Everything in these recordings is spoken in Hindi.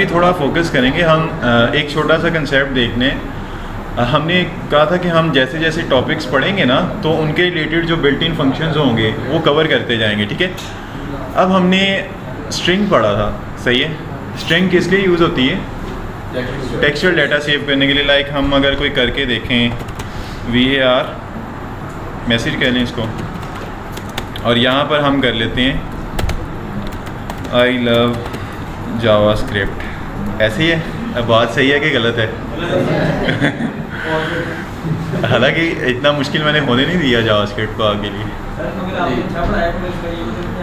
अभी थोड़ा फोकस करेंगे हम एक छोटा सा कंसेप्ट देखने। हमने कहा था कि हम जैसे जैसे टॉपिक्स पढ़ेंगे ना तो उनके रिलेटेड जो बिल्ट इन फंक्शंस होंगे वो कवर करते जाएंगे, ठीक है। अब हमने स्ट्रिंग पढ़ा था, सही है। स्ट्रिंग किस लिए यूज़ होती है? टेक्सचुअल डाटा सेव करने के लिए। लाइक हम अगर कोई करके देखें VAR, मैसेज कह लें इसको, और यहाँ पर हम कर लेते हैं आई लव जावास्क्रिप्ट, ऐसे ही है। अब बात सही है कि गलत है? हालांकि इतना मुश्किल मैंने होने नहीं दिया जावास्क्रिप्ट को आपके लिए।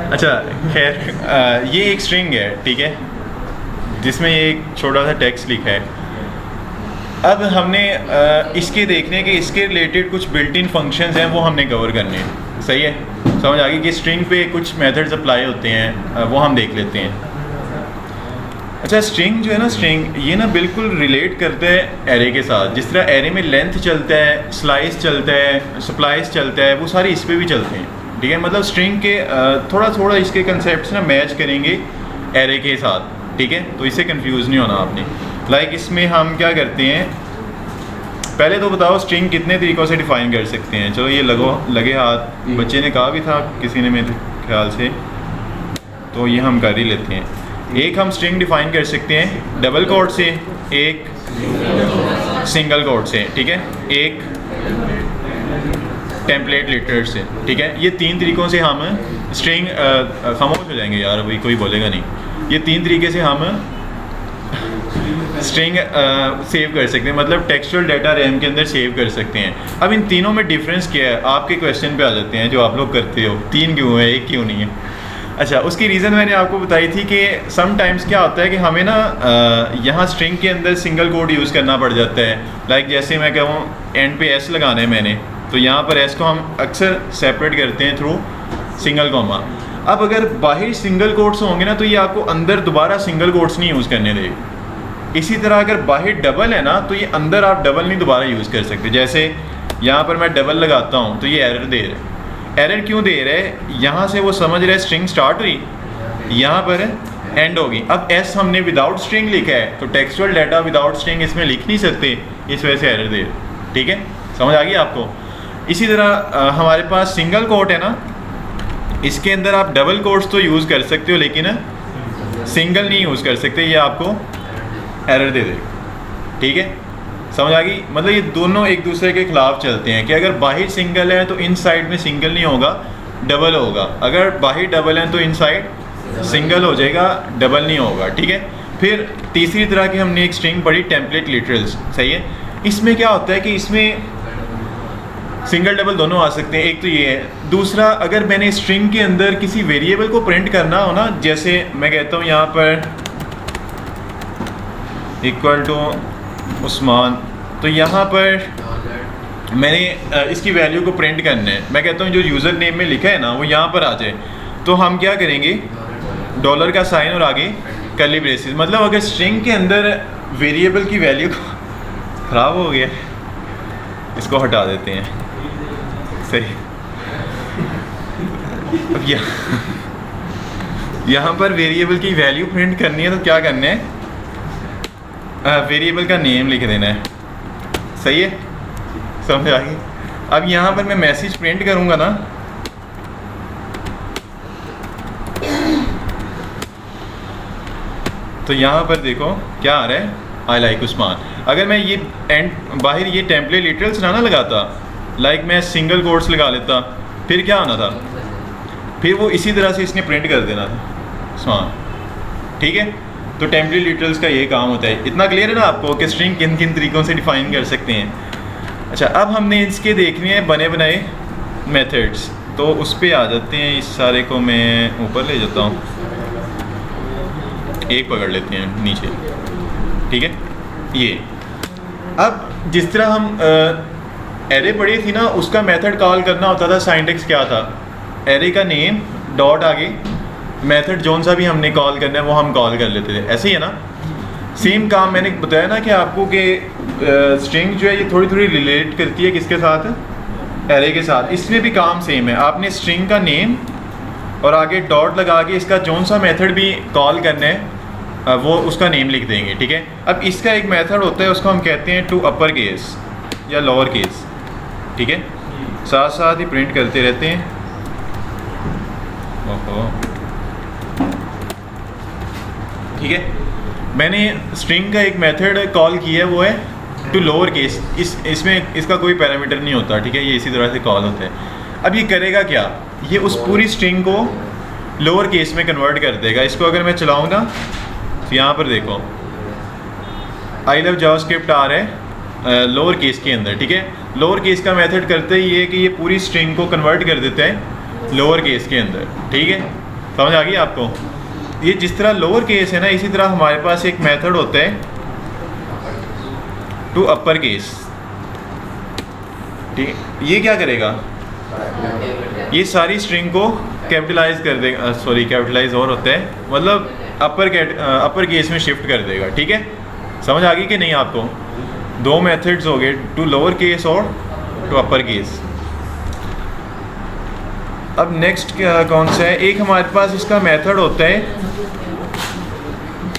अच्छा खैर, ये एक स्ट्रिंग है, ठीक है, जिसमें एक छोटा सा टेक्स्ट लिखा है। अब हमने इसके देखने के इसके रिलेटेड कुछ बिल्ट इन फंक्शंस हैं वो हमने कवर करने हैं, सही है। समझ आ गई कि स्ट्रिंग पे कुछ मेथड्स अप्लाई होते हैं, वो हम देख लेते हैं। अच्छा, स्ट्रिंग जो है ना, स्ट्रिंग ये ना बिल्कुल रिलेट करते हैं एरे के साथ। जिस तरह एरे में लेंथ चलता है, स्लाइस चलता है, सप्लाइस चलता है, वो सारे इस पर भी चलते हैं, ठीक है। मतलब स्ट्रिंग के थोड़ा थोड़ा इसके कंसेप्ट ना मैच करेंगे एरे के साथ, ठीक है। तो इससे कंफ्यूज नहीं होना आपने। लाइक इसमें हम क्या करते हैं, पहले तो बताओ स्ट्रिंग कितने तरीक़ों से डिफ़ाइन कर सकते हैं। चलो ये लगे हाथ, बच्चे ने कहा भी था किसी ने मेरे ख्याल से, तो ये हम कर ही लेते हैं। एक हम स्ट्रिंग डिफ़ाइन कर सकते हैं डबल कोट से, एक सिंगल कोट से, ठीक है, एक टेम्पलेट लेटर से, ठीक है। ये तीन तरीक़ों से हम स्ट्रिंग खामोश हो जाएंगे यार, अभी कोई बोलेगा नहीं। ये तीन तरीके से हम स्ट्रिंग सेव कर सकते हैं, मतलब टेक्सचुअल डाटा रैम के अंदर सेव कर सकते हैं। अब इन तीनों में डिफरेंस क्या है, आपके क्वेश्चन पे आ जाते हैं जो आप लोग करते हो, तीन क्यों है एक क्यों नहीं है। अच्छा, उसकी रीज़न मैंने आपको बताई थी कि सम टाइम्स क्या होता है कि हमें ना यहाँ स्ट्रिंग के अंदर सिंगल कोड यूज़ करना पड़ जाता है। लाइक जैसे मैं कहूँ एंड पे S लगाना है मैंने, तो यहाँ पर S को हम अक्सर सेपरेट करते हैं थ्रू सिंगल कॉमा। अब अगर बाहर सिंगल कोट्स होंगे ना तो ये आपको अंदर दोबारा सिंगल कोट्स नहीं यूज़ करने देगा। इसी तरह अगर बाहर डबल है ना तो ये अंदर आप डबल नहीं दोबारा यूज़ कर सकते। जैसे यहाँ पर मैं डबल लगाता हूँ तो ये एरर दे रहा है। एरर क्यों दे रहा है? यहाँ से वो समझ रहा है स्ट्रिंग स्टार्ट हुई, यहाँ पर एंड होगी। अब S हमने विदाउट स्ट्रिंग लिखा है तो टेक्सचुअल डाटा विदाउट स्ट्रिंग इसमें लिख नहीं सकते, इस वजह से एरर दे रहा है, ठीक है। समझ आ गई आपको? इसी तरह हमारे पास सिंगल कोट है ना, इसके अंदर आप डबल कोट्स तो यूज़ कर सकते हो लेकिन सिंगल नहीं यूज़ कर सकते, ये आपको एरर दे देगा, ठीक है। समझ आ गई? मतलब ये दोनों एक दूसरे के खिलाफ चलते हैं कि अगर बाहर सिंगल है तो इन साइड में सिंगल नहीं होगा, डबल होगा। अगर बाहर डबल है तो इन साइड सिंगल हो जाएगा, डबल नहीं होगा, ठीक है। फिर तीसरी तरह की हमने एक स्ट्रिंग पढ़ी टेम्पलेट लिटरल्स, सही है। इसमें क्या होता है कि इसमें सिंगल डबल दोनों आ सकते हैं, एक तो ये है। दूसरा, अगर मैंने स्ट्रिंग के अंदर किसी वेरिएबल को प्रिंट करना हो ना, जैसे मैं कहता हूँ यहाँ पर इक्वल टू उस्मान, तो यहाँ पर मैंने इसकी वैल्यू को प्रिंट करना है। मैं कहता हूँ जो यूज़र नेम में लिखा है ना वो यहाँ पर आ जाए, तो हम क्या करेंगे, डॉलर का साइन और आगे कर्ली ब्रेसेस। मतलब अगर स्ट्रिंग के अंदर वेरिएबल की वैल्यू ख़राब हो गया, इसको हटा देते हैं, सही। अब यहाँ पर वेरिएबल की वैल्यू प्रिंट करनी है तो क्या करना है, वेरिएबल का नेम लिख देना है, सही है। समझ आ गई? अब यहाँ पर मैं मैसेज प्रिंट करूँगा ना, तो यहाँ पर देखो क्या आ रहा है, आई लाइक उस्मान। अगर मैं ये एंड बाहर ये टेम्पलेट लिटरल्स ना लगाता, लाइक मैं सिंगल कोट्स लगा लेता, फिर क्या होना था, फिर वो इसी तरह से इसने प्रिंट कर देना था उस्मान, ठीक है। तो टेम्पलेट लिटरल्स का ये काम होता है। इतना क्लियर है ना आपको कि स्ट्रिंग किन किन तरीक़ों से डिफ़ाइन कर सकते हैं। अच्छा, अब हमने इसके देखने हैं बने बनाए मेथड्स, तो उस पर आ जाते हैं। इस सारे को मैं ऊपर ले जाता हूँ, एक पकड़ लेते हैं नीचे, ठीक है। ये अब जिस तरह हम एरे पढ़ी थी ना, उसका मेथड कॉल करना होता था। सिंटैक्स क्या था, एरे का नेम डॉट आगे मेथड जोन सा भी हमने कॉल करना है वो हम कॉल कर लेते थे, ऐसे ही है ना। सेम काम मैंने बताया ना कि आपको कि स्ट्रिंग जो है ये थोड़ी थोड़ी रिलेट करती है किसके साथ, एरे के साथ। इसमें भी काम सेम है, आपने स्ट्रिंग का नेम और आगे डॉट लगा के इसका जोन सा मेथड भी कॉल करना है वो उसका नेम लिख देंगे, ठीक है। अब इसका एक मेथड होता है, उसको हम कहते हैं टू अपर केस या लोअर केस, ठीक है। साथ साथ ही प्रिंट करते रहते हैं। ओहो, ठीक है। मैंने स्ट्रिंग का एक मेथड कॉल किया है, वो है टू लोअर केस। इसमें इसका कोई पैरामीटर नहीं होता, ठीक है, ये इसी तरह से कॉल होता है। अब ये करेगा क्या, ये उस पूरी स्ट्रिंग को लोअर केस में कन्वर्ट कर देगा। इसको अगर मैं चलाऊँ ना तो यहाँ पर देखो आई लव जावास्क्रिप्ट आ रहा है लोअर केस के अंदर, ठीक है। लोअर केस का मेथड करते ही ये कि ये पूरी स्ट्रिंग को कन्वर्ट कर देता है लोअर केस के अंदर, ठीक है। समझ आ गई आपको? ये जिस तरह लोअर केस है ना, इसी तरह हमारे पास एक मेथड होता है टू अपर केस, ठीक है। ये क्या करेगा, ये सारी स्ट्रिंग को कैपिटलाइज कर देगा, सॉरी कैपिटलाइज और होता है, मतलब अपर केस में शिफ्ट कर देगा, ठीक है। समझ आ गई कि नहीं आपको? दो मेथड्स हो गए, टू लोअर केस और टू अपर केस। अब नेक्स्ट कौन सा है, एक हमारे पास इसका मेथड होता है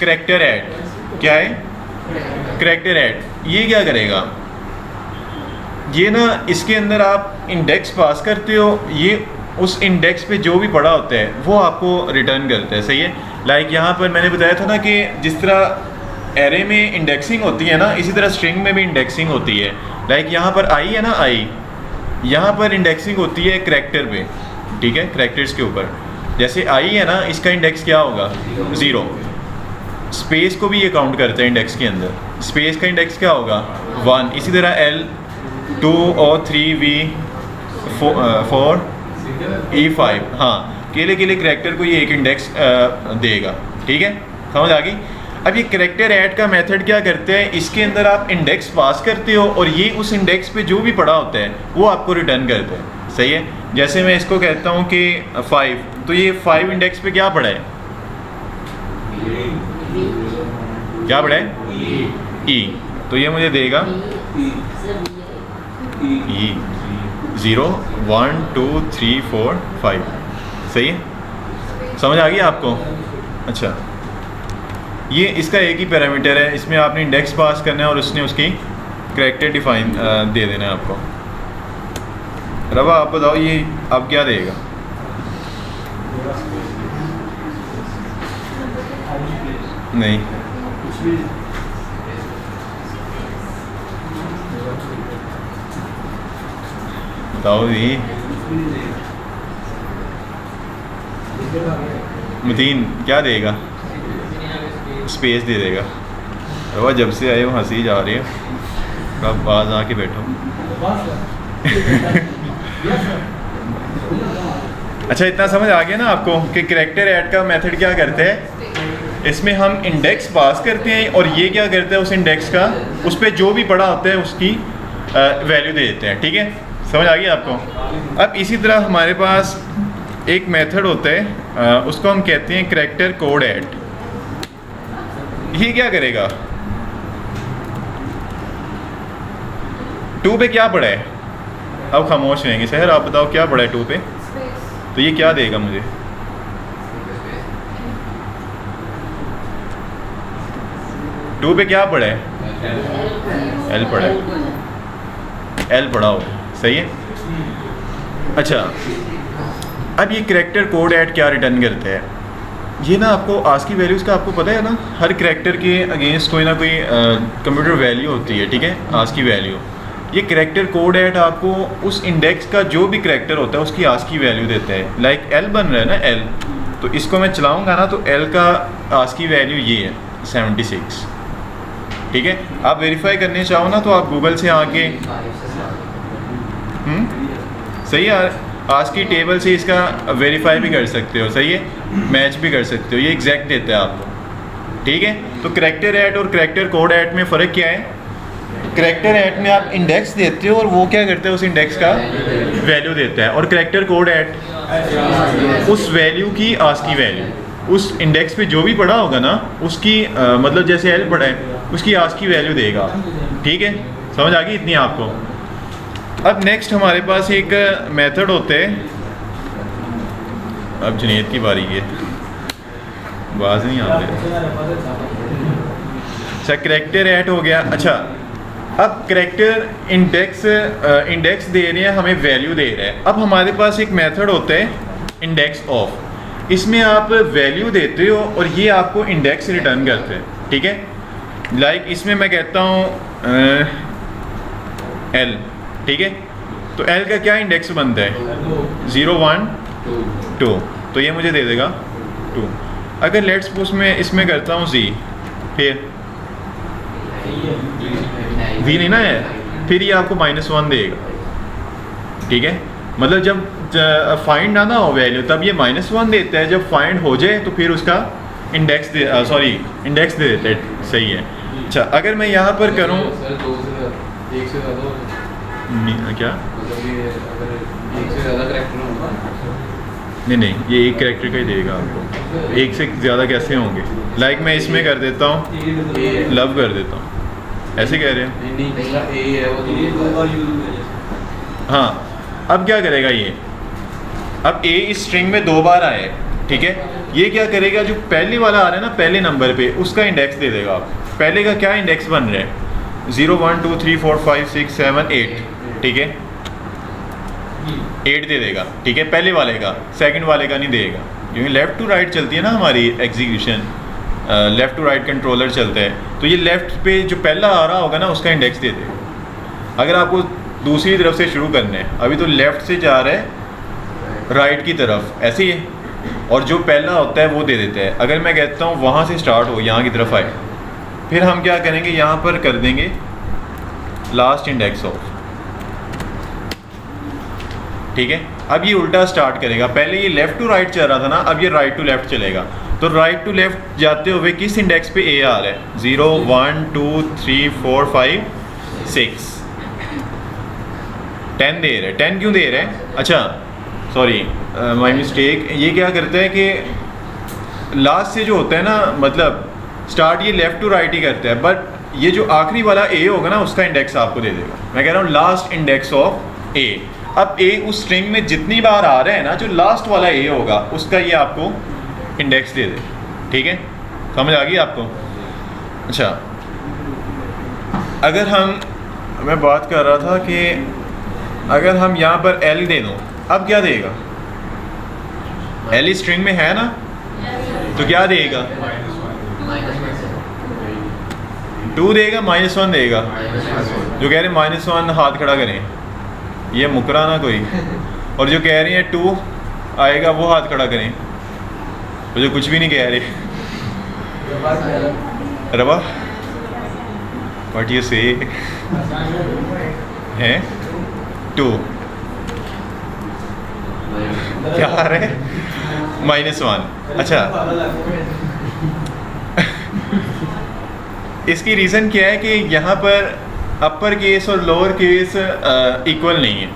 करैक्टर ऐड। क्या है? Character add. ये क्या करेगा, ये ना इसके अंदर आप इंडेक्स पास करते हो, ये उस इंडेक्स पे जो भी पड़ा होता है वो आपको रिटर्न करता है, सही है। लाइक यहाँ पर मैंने बताया था ना कि जिस तरह एरे में इंडेक्सिंग होती है ना, इसी तरह स्ट्रिंग में भी इंडेक्सिंग होती है। लाइक यहाँ पर आई है ना, आई यहाँ पर इंडेक्सिंग होती है करैक्टर पे, ठीक है, करैक्टर्स के ऊपर। जैसे आई है ना, इसका इंडेक्स क्या होगा, 0। स्पेस को भी ये काउंट करता है इंडेक्स के अंदर, स्पेस का इंडेक्स क्या होगा, 1। इसी तरह L 2 और 3 V 4 E5, हाँ, केले करैक्टर को ये एक इंडेक्स देगा, ठीक है। समझ आ गई? अब ये करैक्टर ऐड का मेथड क्या करते हैं, इसके अंदर आप इंडेक्स पास करते हो और ये उस इंडेक्स पे जो भी पड़ा होता है वो आपको रिटर्न करते हैं, सही है। जैसे मैं इसको कहता हूँ कि 5, तो ये 5 इंडेक्स पे क्या पड़ा है, क्या पड़ा है, E, तो ये मुझे देगा E 0 1 2 3 4 5, सही है। समझ आ गई आपको? अच्छा, ये इसका एक ही पैरामीटर है, इसमें आपने इंडेक्स पास करना है और उसने उसकी करैक्टर डिफाइन दे देना है आपको। रवा आप बताओ ये अब क्या देगा, नहीं बताओ जी, मतीन क्या देगा, स्पेस दे देगा। रवा जब से आए वो हंसी जा रही है, अब बाज आके बैठो। अच्छा, इतना समझ आ गया ना आपको कि करैक्टर ऐड का मेथड क्या करते हैं, इसमें हम इंडेक्स पास करते हैं और ये क्या करते हैं, उस इंडेक्स का उस पर जो भी पड़ा होता है उसकी वैल्यू दे देते हैं, ठीक है। समझ आ गई आपको? अब इसी तरह हमारे पास एक मेथड होता है, उसको हम कहते हैं करैक्टर कोड ऐड। ये क्या करेगा, 2 पे क्या पड़ा है, अब खामोश रहेंगे शहर, आप बताओ क्या पड़ा है 2 पे, तो ये क्या देगा मुझे, टू पे क्या पड़ा है, L पड़ा है, L पड़ा हो, सही है। अच्छा, अब ये करैक्टर कोड ऐड क्या रिटर्न करते हैं, ये ना आपको आज की वैल्यूज़ का आपको पता है ना, हर करैक्टर के अगेंस्ट कोई ना कोई कंप्यूटर वैल्यू होती है, ठीक है, आज की वैल्यू। ये करैक्टर कोड ऐड आपको उस इंडेक्स का जो भी करैक्टर होता है उसकी आज की वैल्यू देता है। लाइक L बन रहा है ना, L, तो इसको मैं चलाऊंगा ना तो L का आज की वैल्यू ये है 76, ठीक है। आप वेरीफाई करने चाहो ना तो आप गूगल से आके सही है, आज की टेबल से इसका वेरीफाई भी कर सकते हो, सही है, मैच भी कर सकते हो, ये एग्जैक्ट देता है आपको, ठीक है। तो करैक्टर ऐड और करैक्टर कोड ऐड में फ़र्क क्या है, करैक्टर ऐड में आप इंडेक्स देते हो और वो क्या करते हैं, उस इंडेक्स का वैल्यू देता है, और करैक्टर कोड ऐड उस वैल्यू की आज की वैल्यू, उस इंडेक्स पे जो भी पड़ा होगा ना उसकी मतलब जैसे L पड़ा है उसकी आज की वैल्यू देगा, ठीक है। समझ आ गई इतनी आपको? अब नेक्स्ट हमारे पास एक मेथड होते है, अब जुनेद की बारी है, आवाज़ नहीं आ रही। अच्छा करैक्टर ऐड हो गया। अच्छा अब करैक्टर इंडेक्स दे रहे हैं, हमें वैल्यू दे रहा है। अब हमारे पास एक मेथड होता है इंडेक्स ऑफ, इसमें आप वैल्यू देते हो और ये आपको इंडेक्स रिटर्न करते हैं, ठीक है। लाइक इसमें मैं कहता हूँ एल, ठीक है, तो एल का क्या इंडेक्स बनता है 0 1 2, तो ये मुझे दे देगा 2। अगर लेट्स सपोज मैं इसमें करता हूँ जी, फिर जी नहीं ना है, फिर ये आपको -1 देगा, ठीक है। मतलब जब फाइंड ना हो वैल्यू तब ये -1 देता है, जब फाइंड हो जाए तो फिर उसका इंडेक्स दे इंडेक्स दे देता है, सही है। अच्छा अगर मैं यहाँ पर करूँ क्या, नहीं ये एक करैक्टर का ही देगा आपको, एक से ज़्यादा कैसे होंगे। लाइक मैं इसमें कर देता हूँ लव कर देता हूँ, ऐसे कह रहे हैं। हाँ अब क्या करेगा ये, अब ए इस स्ट्रिंग में 2 बार आए, ठीक है। ये क्या करेगा, जो पहले वाला आ रहा है ना पहले नंबर पे, उसका इंडेक्स दे देगा आप। पहले का क्या इंडेक्स बन रहा है 0 1 2 3 4 5 6 7 8, ठीक है, 8 दे देगा, ठीक है, पहले वाले का। सेकंड वाले का नहीं देगा, क्योंकि लेफ़्ट टू राइट चलती है ना हमारी execution, left to right controller चलता है, तो ये लेफ़्ट पे जो पहला आ रहा होगा ना उसका इंडेक्स दे देगा। अगर आपको दूसरी तरफ से शुरू करना है, अभी तो लेफ़्ट से जा रहा है राइट की तरफ, ऐसे ही है, और जो पहला होता है वो दे देता है। अगर मैं कहता हूँ वहाँ से स्टार्ट हो, यहाँ की तरफ आए, फिर हम क्या करेंगे, यहाँ पर कर देंगे लास्ट इंडेक्स ऑफ, ठीक है। अब ये उल्टा स्टार्ट करेगा, पहले ये लेफ़्ट टू राइट चल रहा था ना, अब ये राइट टू लेफ़्ट चलेगा। तो राइट टू लेफ़्ट जाते हुए किस इंडेक्स पे ए आ रहा है 0 1 2 3 4 5 6 10 दे रहा है। 10 क्यों दे रहा है, अच्छा सॉरी माय मिस्टेक, ये क्या करता है कि लास्ट से जो होता है ना, मतलब स्टार्ट ये लेफ़्ट टू राइट ही करता है, बट ये जो आखिरी वाला ए होगा ना उसका इंडेक्स आपको दे देगा। मैं कह रहा हूँ लास्ट इंडेक्स ऑफ ए। अब ए उस स्ट्रिंग में जितनी बार आ रहा है ना, जो लास्ट वाला ए होगा उसका ये आपको इंडेक्स दे दे, ठीक है, समझ आ गई आपको। अच्छा अगर मैं बात कर रहा था कि अगर हम यहाँ पर एल दे दूँ, अब क्या देगा, एल स्ट्रिंग में है ना, तो क्या देगा 2 देगा, -1 देगा। जो कह रहे हैं -1 हाथ खड़ा करें, ये मुकरा ना कोई, और जो कह रही हैं 2 आएगा वो हाथ खड़ा करें, तो जो कुछ भी नहीं कह रहे। रवा व्हाट यू से है 2 क्या आ रहा है -1। अच्छा इसकी रीज़न क्या है कि यहाँ पर अपर केस और लोअर केस इक्वल नहीं है,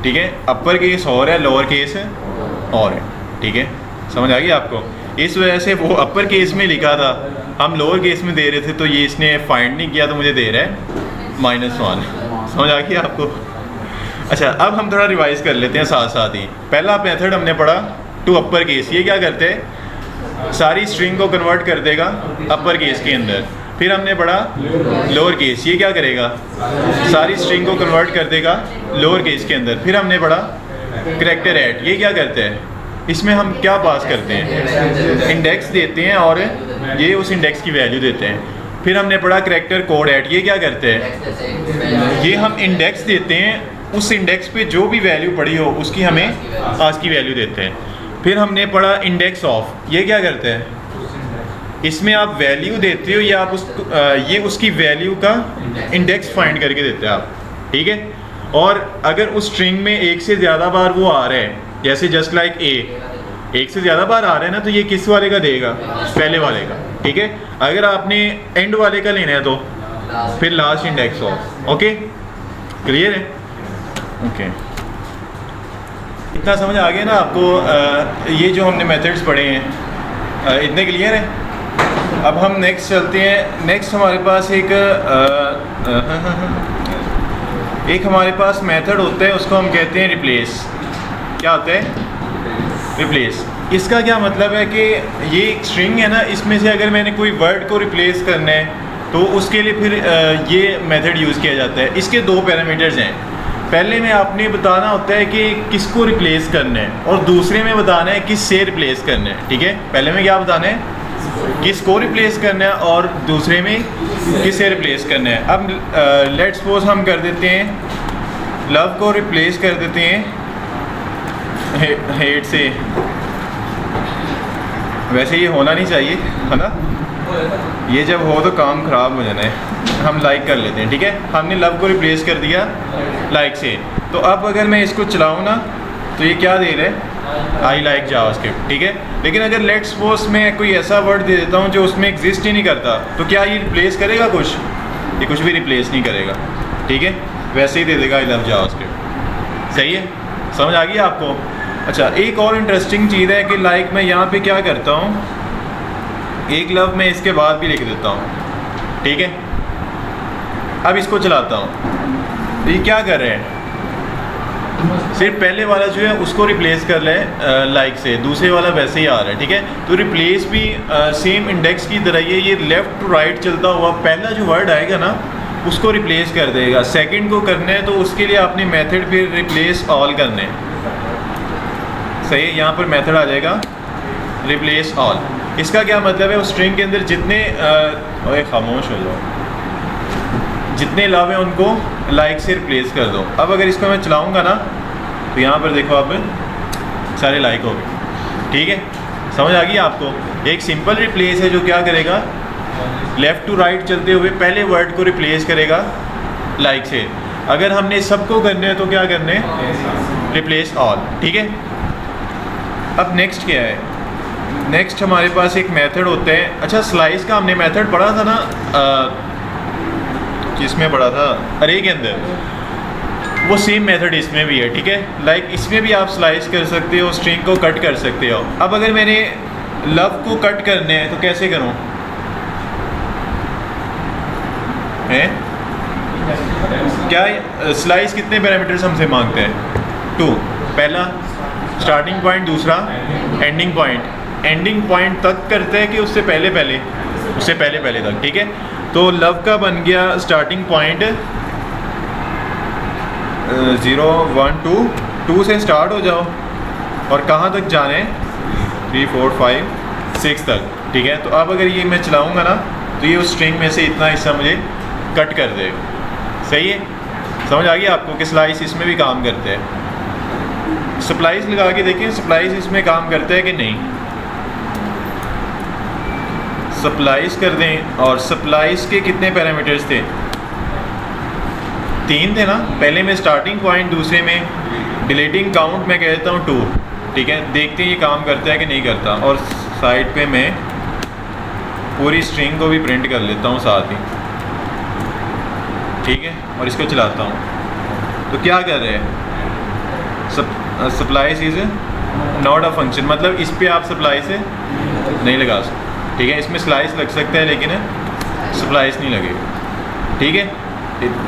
ठीक है। अपर केस और है, लोअर केस और है, ठीक है, समझ आ गई आपको। इस वजह से वो अपर केस में लिखा था, हम लोअर केस में दे रहे थे, तो ये इसने फाइंड नहीं किया तो मुझे दे रहा है -1। समझ आ गई आपको। अच्छा अब हम थोड़ा रिवाइज कर लेते हैं साथ साथ ही। पहला मेथड हमने पढ़ा टू अपर केस, ये क्या करते हैं, सारी स्ट्रिंग को कन्वर्ट कर देगा अपर केस के अंदर। फिर हमने पढ़ा लोअर केस, ये क्या करेगा, सारी स्ट्रिंग को कन्वर्ट कर देगा लोअर केस के अंदर। फिर हमने पढ़ा करैक्टर ऐड, ये क्या करते हैं, इसमें हम क्या पास करते हैं, इंडेक्स देते हैं और ये उस इंडेक्स की वैल्यू देते हैं। फिर हमने पढ़ा करैक्टर कोड ऐड, ये क्या करते हैं, ये हम इंडेक्स देते हैं, उस इंडेक्स पे जो भी वैल्यू पड़ी हो उसकी हमें आज की वैल्यू देते हैं। फिर हमने पढ़ा इंडेक्स ऑफ, ये क्या करते हैं, इसमें आप वैल्यू देते हो या आप ये उसकी वैल्यू का इंडेक्स फाइंड करके देते हैं आप, ठीक है। और अगर उस स्ट्रिंग में एक से ज़्यादा बार वो आ रहा है, जैसे जस्ट लाइक ए, एक से ज़्यादा बार आ रहा है ना, तो ये किस वाले का देगा, पहले वाले का, ठीक है। अगर आपने एंड वाले का लेना है तो फिर last index of. Okay clear है, ओके इतना समझ आ गया ना आपको। ये जो हमने मेथड्स पढ़े हैं इतने क्लियर है। अब हम नेक्स्ट चलते हैं। नेक्स्ट हमारे पास एक हमारे पास मेथड होता है, उसको हम कहते हैं रिप्लेस। क्या होता है, रिप्लेस। इसका क्या मतलब है कि ये एक स्ट्रिंग है ना, इसमें से अगर मैंने कोई वर्ड को रिप्लेस करना है तो उसके लिए फिर ये मेथड यूज़ किया जाता है। इसके दो पैरामीटर्स हैं, पहले में आपने बताना होता है कि किसको रिप्लेस करना है और दूसरे में बताना है किस से रिप्लेस करना है। ठीक है, पहले में क्या बताना है, किसको रिप्लेस करना है और दूसरे में किससे रिप्लेस करना है। अब लेट्स सपोज हम कर देते हैं लव को रिप्लेस कर देते हैं हेट से। वैसे ये होना नहीं चाहिए है ना, ये जब हो तो काम ख़राब हो जाना है। हम लाइक कर लेते हैं, ठीक है, हमने लव को रिप्लेस कर दिया लाइक से। तो अब अगर मैं इसको चलाऊँ ना तो ये क्या दे रहा है, आई लाइक जावास्क्रिप्ट। ठीक है, लेकिन अगर लेट्स सपोज मैं कोई ऐसा वर्ड दे देता हूँ जो उसमें एग्जिस्ट ही नहीं करता, तो क्या ये रिप्लेस करेगा कुछ? ये कुछ भी रिप्लेस नहीं करेगा। ठीक है, वैसे ही दे देगा आई लव जावास्क्रिप्ट। सही है, समझ आ गई आपको? अच्छा, एक और इंटरेस्टिंग चीज़ है कि लाइक मैं यहाँ पे क्या करता हूँ, एक लव मैं इसके बाद भी लिख देता हूँ। ठीक है, अब इसको चलाता हूँ तो ये क्या कर रहे हैं, सिर्फ पहले वाला जो है उसको रिप्लेस कर ले लाइक से, दूसरे वाला वैसे ही आ रहा है। ठीक है, तो रिप्लेस भी सेम इंडेक्स की तरह ही है, ये लेफ़्ट टू राइट चलता हुआ पहला जो वर्ड आएगा ना उसको रिप्लेस कर देगा। सेकंड को करना है तो उसके लिए आपने मेथड फिर रिप्लेस ऑल करने हैं। सही है, यहाँ पर मेथड आ जाएगा रिप्लेस ऑल। इसका क्या मतलब है, उस स्ट्रिंग के अंदर जितने ओए खामोश हो जाओ, जितने लव हैं उनको लाइक से रिप्लेस कर दो। अब अगर इसको मैं चलाऊंगा ना तो यहाँ पर देखो आप सारे लाइक हो गए। ठीक है, समझ आ गई आपको? एक सिंपल रिप्लेस है जो क्या करेगा, लेफ़्ट टू राइट चलते हुए पहले वर्ड को रिप्लेस करेगा लाइक से। अगर हमने सबको करने हैं तो क्या करने हैं, रिप्लेस ऑल। ठीक है, अब नेक्स्ट क्या है, नेक्स्ट हमारे पास एक मेथड होता है। अच्छा, स्लाइस का हमने मेथड पढ़ा था ना, किसमें पढ़ा था, अरे के अंदर, वो सेम मेथड इसमें भी है। ठीक है, लाइक इसमें भी आप स्लाइस कर सकते हो, स्ट्रिंग को कट कर सकते हो। अब अगर मैंने लव को कट करने हैं तो कैसे करूं, हैं क्या स्लाइस कितने पैरामीटर्स हमसे मांगते हैं, 2। पहला स्टार्टिंग पॉइंट, दूसरा एंडिंग पॉइंट। एंडिंग पॉइंट तक करते हैं कि उससे पहले पहले तक। ठीक है, तो लव का बन गया स्टार्टिंग पॉइंट 0 1 2, 2 से स्टार्ट हो जाओ और कहाँ तक जाने, 3 4 5 6 तक। ठीक है, तो अब अगर ये मैं चलाऊँगा ना तो ये उस स्ट्रिंग में से इतना हिस्सा मुझे कट कर देगा। सही है, समझ आ गई आपको कि स्लाइस इसमें भी काम करते हैं। सप्लाइज लगा के देखें, सप्लाइज इसमें काम करते हैं कि नहीं। सप्लाइज कर दें, और सप्लाइज के कितने पैरामीटर्स थे, 3 थे ना। पहले में स्टार्टिंग पॉइंट, दूसरे में डिलीटिंग काउंट मैं कह देता हूँ 2। ठीक है, देखते हैं ये काम करता है कि नहीं करता। और साइड पे मैं पूरी स्ट्रिंग को भी प्रिंट कर लेता हूँ साथ ही। ठीक है, और इसको चलाता हूँ तो क्या कर रहे हैं, supplies is not a function, मतलब इस पे आप सप्लाई से नहीं लगा सकते। ठीक है, इसमें स्लाइस लग सकता है लेकिन सप्लाइस नहीं लगेगा। ठीक है,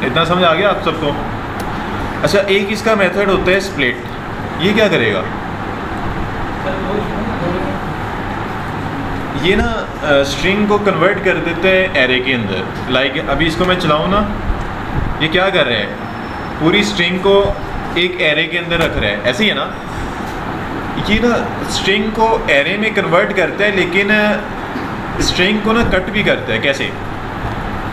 इतना समझ आ गया आप सबको? अच्छा, एक इसका मेथड होता है स्प्लिट। ये क्या करेगा, ये ना स्ट्रिंग को कन्वर्ट कर देते हैं एरे के अंदर। लाइक अभी इसको मैं चलाऊँ ना, ये क्या कर रहे हैं, पूरी स्ट्रिंग को एक एरे के अंदर रख रहा है, ऐसे ही है ना। ये ना स्ट्रिंग को एरे में कन्वर्ट करता है लेकिन स्ट्रिंग को ना कट भी करता है। कैसे,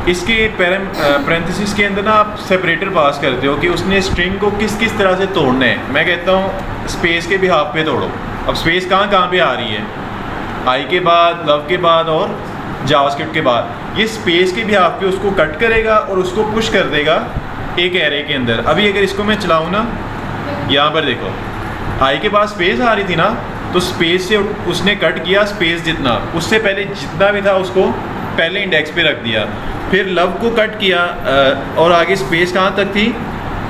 इसके पैरेंथेसिस के अंदर ना आप सेपरेटर पास करते हो कि उसने स्ट्रिंग को किस किस तरह से तोड़ना है। मैं कहता हूँ स्पेस के बिहाफ पे तोड़ो। अब स्पेस कहाँ पे आ रही है, आई के बाद, लव के बाद और जावास्क्रिप्ट के बाद। ये स्पेस के बिहाफ पे उसको कट करेगा और उसको पुश कर देगा एक एरे के अंदर। अभी अगर इसको मैं चलाऊँ ना, यहाँ पर देखो आई के बाद स्पेस आ रही थी ना, तो स्पेस से उसने कट किया स्पेस जितना, उससे पहले जितना भी था उसको पहले इंडेक्स पे रख दिया। फिर लव को कट किया और आगे स्पेस कहाँ तक थी,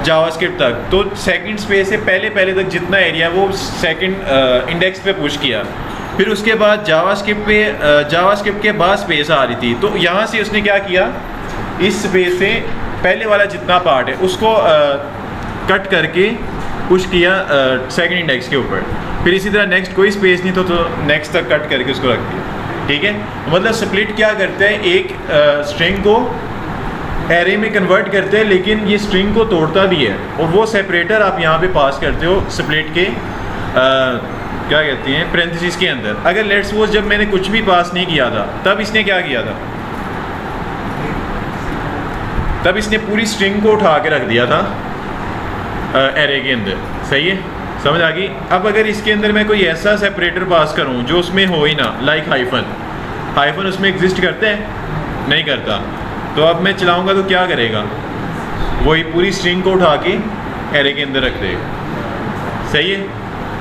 जावास्क्रिप्ट तक, तो सेकंड स्पेस से पहले तक जितना एरिया वो सेकंड इंडेक्स पे पुश किया। फिर उसके बाद जावास्क्रिप्ट के बाद स्पेस आ रही थी, तो यहाँ से उसने क्या किया, इस स्पेस से पहले वाला जितना पार्ट है उसको कट करके पुश किया सेकंड इंडेक्स के ऊपर। फिर इसी तरह नेक्स्ट कोई स्पेस नहीं तो नेक्स्ट तक कट करके उसको रख दिया। ठीक है, मतलब स्प्लिट क्या करते हैं, एक स्ट्रिंग को एरे में कन्वर्ट करते हैं, लेकिन ये स्ट्रिंग को तोड़ता भी है। और वो सेपरेटर आप यहाँ पे पास करते हो स्प्लिट के क्या कहते हैं पेरेंथेसिस के अंदर। अगर लेट्स सपोज जब मैंने कुछ भी पास नहीं किया था, तब इसने क्या किया था, तब इसने पूरी स्ट्रिंग को उठा के रख दिया था एरे के अंदर। सही है, समझ आ गई। अब अगर इसके अंदर मैं कोई ऐसा सेपरेटर पास करूं जो उसमें हो ही ना, लाइक हाइफन उसमें एग्जिस्ट करते हैं, नहीं करता, तो अब मैं चलाऊंगा तो क्या करेगा, वही पूरी स्ट्रिंग को उठा के एरे के अंदर रख देगा। सही है।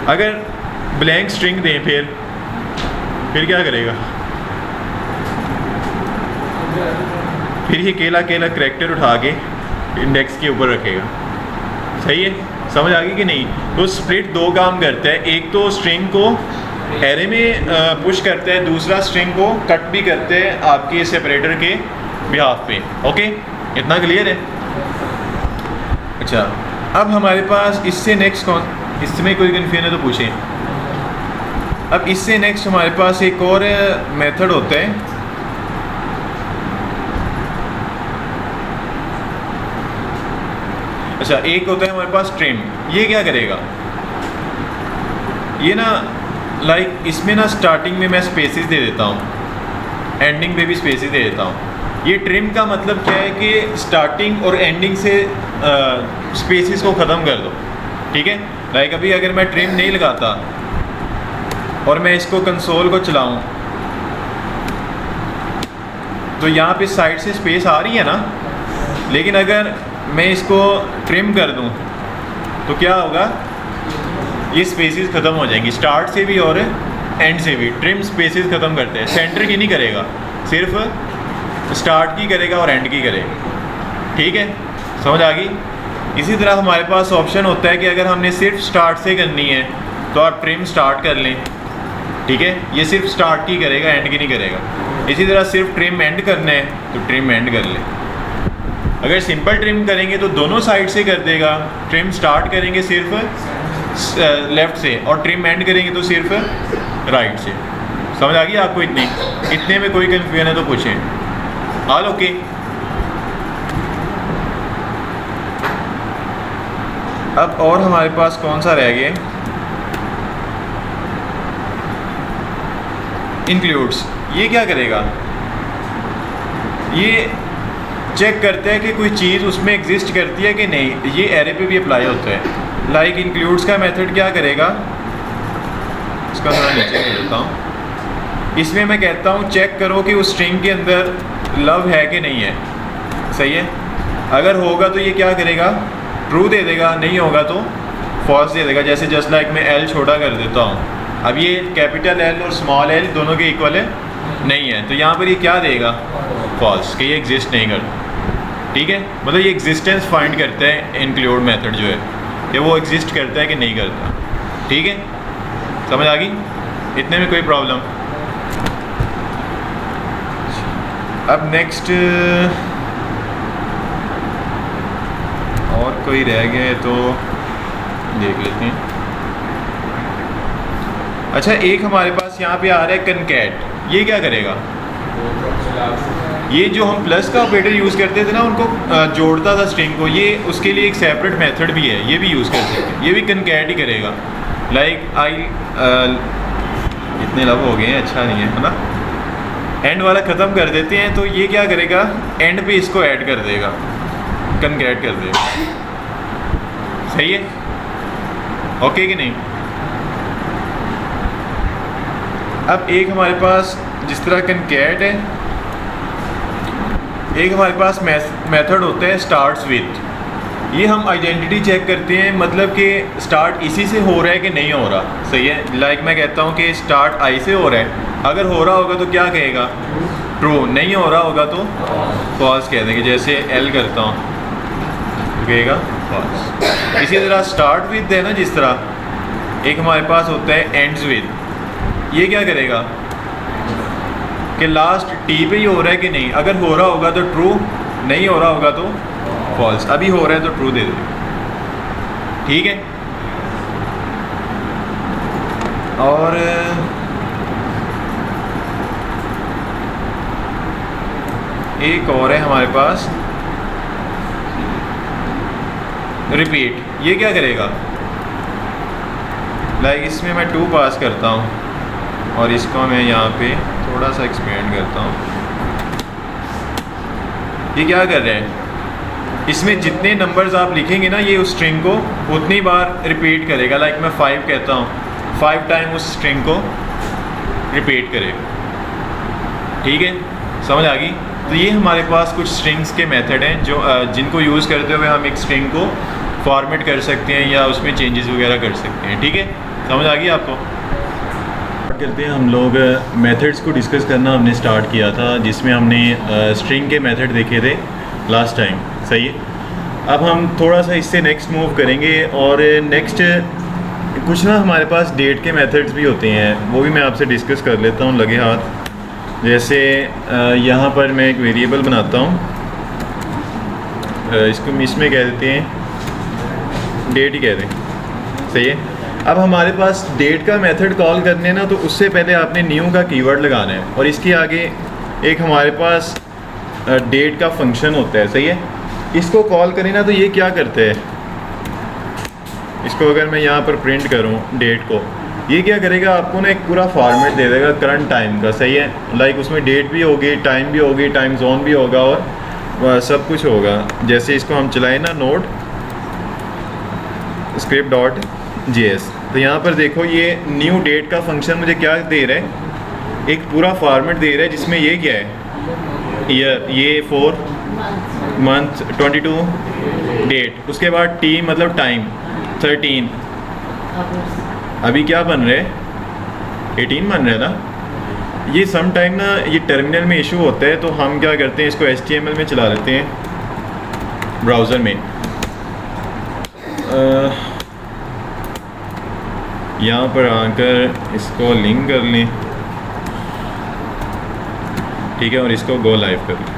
अगर ब्लैंक स्ट्रिंग दें फिर क्या करेगा, फिर ये केला करैक्टर उठा के इंडेक्स के ऊपर रखेगा। सही है, समझ आ गई कि नहीं। तो स्प्लिट दो काम करता है, एक तो स्ट्रिंग को एरे में पुश करते हैं, दूसरा स्ट्रिंग को कट भी करते हैं आपके सेपरेटर के बिहाफ पे। ओके, इतना क्लियर है। अच्छा, अब हमारे पास इससे नेक्स्ट इसमें कोई कन्फ्यूजन है तो पूछें। अब इससे नेक्स्ट हमारे पास एक और मेथड होता है, अच्छा एक होता है हमारे पास ट्रिम। ये क्या करेगा, ये ना लाइक इसमें ना स्टार्टिंग में मैं स्पेसेस दे देता हूँ, एंडिंग पे भी स्पेसेस दे देता हूँ। ये ट्रिम का मतलब क्या है कि स्टार्टिंग और एंडिंग से स्पेसेस को ख़त्म कर दो। ठीक है, लाइक अभी अगर मैं ट्रिम नहीं लगाता और मैं इसको कंसोल को चलाऊँ तो यहाँ पे साइड से स्पेस आ रही है ना, लेकिन अगर मैं इसको ट्रिम कर दूं तो क्या होगा, ये स्पेसेस ख़त्म हो जाएंगी, स्टार्ट से भी और एंड से भी। ट्रिम स्पेसेस ख़त्म करते हैं, सेंटर की नहीं करेगा, सिर्फ स्टार्ट की करेगा और एंड की करेगा। ठीक है, समझ आ गई। इसी तरह हमारे पास ऑप्शन होता है कि अगर हमने सिर्फ स्टार्ट से करनी है तो आप ट्रिम स्टार्ट कर लें। ठीक है, ये सिर्फ स्टार्ट की करेगा, एंड की नहीं करेगा। इसी तरह सिर्फ ट्रिम एंड करना है तो ट्रिम एंड कर लें। अगर सिंपल ट्रिम करेंगे तो दोनों साइड से कर देगा, ट्रिम स्टार्ट करेंगे सिर्फ लेफ़्ट से और ट्रिम एंड करेंगे तो सिर्फ राइट से। समझ आ गई आपको? इतने में कोई कन्फ्यूजन है तो पूछें। All okay. अब और हमारे पास कौन सा रह गया, इंक्लूड्स। ये क्या करेगा, ये चेक करते हैं कि कोई चीज़ उसमें एग्जिस्ट करती है कि नहीं। ये एरे पे भी अप्लाई होता है। लाइक इंक्लूड्स का मेथड क्या करेगा, इसका थोड़ा नीचे कर देता हूँ। इसमें मैं कहता हूँ चेक करो कि उस स्ट्रिंग के अंदर लव है कि नहीं है। सही है, अगर होगा तो ये क्या करेगा, ट्रू दे देगा, नहीं होगा तो फॉल्स दे देगा। जैसे जस्ट लाइक मैं एल छोटा कर देता हूँ, अब ये कैपिटल एल और स्मॉल एल दोनों के इक्वल है नहीं है, तो यहाँ पर ये क्या देगा, फॉल्स, कि ये एग्जिस्ट नहीं करता। ठीक है, मतलब ये एग्जिस्टेंस फाइंड करता है इंक्लूड मेथड जो है, कि वो एग्जिस्ट करता है कि नहीं करता। ठीक है, समझ आ गई? इतने में कोई प्रॉब्लम? अब नेक्स्ट और कोई रह गया तो देख लेते हैं। अच्छा, एक हमारे पास यहाँ पे आ रहा है कनकैट। ये क्या करेगा, ये जो हम प्लस का ऑपरेटर यूज़ करते थे ना, उनको जोड़ता था स्ट्रिंग को, ये उसके लिए एक सेपरेट मेथड भी है, ये भी यूज़ कर सकते हैं। ये भी कनकैट ही करेगा। लाइक इतने लव हो गए हैं, अच्छा नहीं है ना, एंड वाला ख़त्म कर देते हैं, तो ये क्या करेगा, एंड पे इसको ऐड कर देगा, कनकैट कर देगा। सही है, ओके कि नहीं? अब एक हमारे पास जिस तरह कनकैट है, एक हमारे पास मेथड होता है स्टार्ट्स विथ। ये हम आइडेंटिटी चेक करते हैं, मतलब कि स्टार्ट इसी से हो रहा है कि नहीं हो रहा। सही है, लाइक मैं कहता हूँ कि स्टार्ट आई से हो रहा है, अगर हो रहा होगा तो क्या कहेगा, ट्रू, नहीं हो रहा होगा तो फॉल्स कह देंगे। जैसे एल करता हूँ तो कहेगा फॉल्स। इसी तरह स्टार्ट विद है ना, जिस तरह एक हमारे पास होता है एंड्स विद। ये क्या करेगा कि लास्ट टी पे ही हो रहा है कि नहीं, अगर हो रहा होगा तो ट्रू, नहीं हो रहा होगा तो फॉल्स। अभी हो रहा है तो ट्रू दे दे। ठीक है, और एक और है हमारे पास रिपीट। ये क्या करेगा, लाइक इसमें मैं 2 पास करता हूँ और इसको मैं यहाँ पे थोड़ा सा एक्सपेंड करता हूँ। ये क्या कर रहे हैं, इसमें जितने नंबर्स आप लिखेंगे ना ये उस स्ट्रिंग को उतनी बार रिपीट करेगा। लाइक मैं 5 कहता हूँ, 5 टाइम उस स्ट्रिंग को रिपीट करेगा। ठीक है, समझ आ गई। तो ये हमारे पास कुछ स्ट्रिंग्स के मेथड हैं जो जिनको यूज़ करते हुए हम एक स्ट्रिंग को फॉर्मेट कर सकते हैं या उसमें चेंजेस वगैरह कर सकते हैं। ठीक है, समझ आ गई आपको। स्टार्ट करते हैं हम लोग मेथड्स को डिस्कस करना हमने स्टार्ट किया था, जिसमें हमने स्ट्रिंग के मेथड देखे थे लास्ट टाइम। सही है, अब हम थोड़ा सा इससे नेक्स्ट मूव करेंगे और नेक्स्ट कुछ ना हमारे पास डेट के मेथड्स भी होते हैं, वो भी मैं आपसे डिस्कस कर लेता हूँ लगे हाथ। जैसे यहाँ पर मैं एक वेरिएबल बनाता हूँ, इसको इसमें कह देते हैं डेट ही कह दें। सही है, अब हमारे पास डेट का मेथड कॉल करने ना, तो उससे पहले आपने न्यू का कीवर्ड लगाना है और इसके आगे एक हमारे पास डेट का फंक्शन होता है। सही है, इसको कॉल करें ना तो ये क्या करते हैं, इसको अगर मैं यहाँ पर प्रिंट करूँ डेट को, ये क्या करेगा, आपको ना एक पूरा फॉर्मेट दे देगा करंट टाइम का। सही है, लाइक उसमें डेट भी होगी, टाइम भी होगी, टाइम जोन भी होगा और सब कुछ होगा। जैसे इसको हम चलाएं ना नोड script.js, तो यहाँ पर देखो ये न्यू डेट का फंक्शन मुझे क्या दे रहा है, एक पूरा फॉर्मेट दे रहा है जिसमें ये क्या है, ईयर, ये 4 मंथ 22 डेट, उसके बाद टी मतलब टाइम 13, अभी क्या बन रहा है 18 बन रहा है ना। ये सम टाइम ना ये टर्मिनल में इशू होता है, तो हम क्या करते हैं इसको HTML में चला लेते हैं ब्राउज़र में। यहाँ पर आकर इसको लिंक कर लें, ठीक है, और इसको गो लाइव कर लें।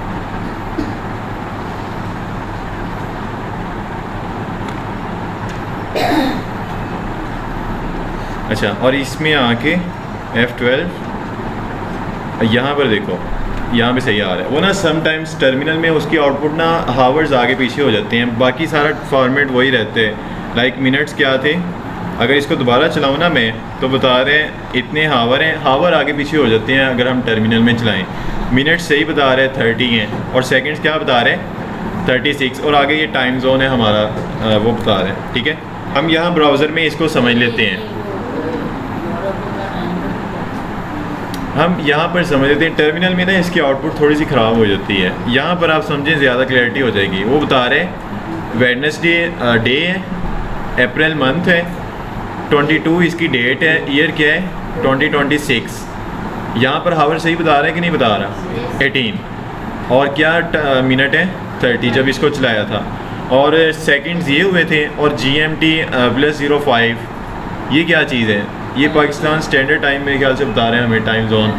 अच्छा, और इसमें आके F12 यहाँ पर देखो, यहाँ पे सही आ रहा है। वो ना समटाइम्स टर्मिनल में उसकी आउटपुट ना हावर्स आगे पीछे हो जाते हैं, बाकी सारा फॉर्मेट वही रहते हैं। लाइक मिनट्स क्या थे, अगर इसको दोबारा चलाऊँ ना मैं तो बता रहे हैं इतने हावर हैं, हावर आगे पीछे हो जाते हैं अगर हम टर्मिनल में चलाएँ। मिनट्स सही बता रहे हैं 30 हैं और सेकेंड्स क्या बता रहे हैं 36, और आगे ये टाइम जोन है हमारा वो बता रहे हैं। ठीक है, हम यहाँ ब्राउज़र में इसको समझ लेते हैं, हम यहाँ पर समझ लेते हैं। टर्मिनल में ना इसकी आउटपुट थोड़ी सी ख़राब हो जाती है, यहाँ पर आप समझें ज़्यादा क्लैरिटी हो जाएगी। वो बता रहे हैं वेडनेसडे डे है, अप्रैल मंथ है, 22 इसकी डेट है, ईयर क्या है 2026। यहाँ पर हावर सही बता रहा है कि नहीं बता रहा 18, और क्या मिनट है 30 जब इसको चलाया था, और सेकंड्स ये हुए थे, और GMT +05 ये क्या चीज़ है, ये पाकिस्तान स्टैंडर्ड टाइम मेरे ख्याल से बता रहे हैं हमें टाइम जोन।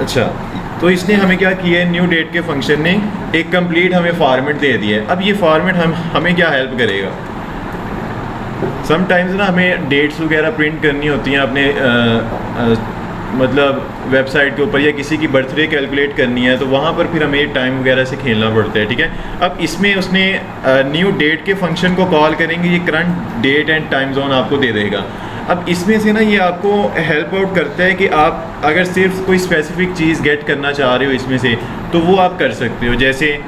अच्छा, तो इसने हमें क्या किया है, न्यू डेट के फंक्शन ने एक कंप्लीट हमें फॉर्मेट दे दिया है। अब ये फॉर्मेट हमें क्या हेल्प करेगा, समटाइम्स ना हमें डेट्स वगैरह प्रिंट करनी होती हैं अपने मतलब वेबसाइट के ऊपर, या किसी की बर्थडे कैलकुलेट करनी है, तो वहाँ पर फिर हमें टाइम वगैरह से खेलना पड़ता है। ठीक है, अब इसमें उसने न्यू डेट के फंक्शन को कॉल करेंगे, ये current date and time zone आपको दे देगा। अब इसमें से ना ये आपको हेल्प आउट करता है कि आप अगर सिर्फ कोई स्पेसिफिक चीज़ गेट करना चाह रहे हो इसमें से, तो वो आप कर सकते हो। जैसे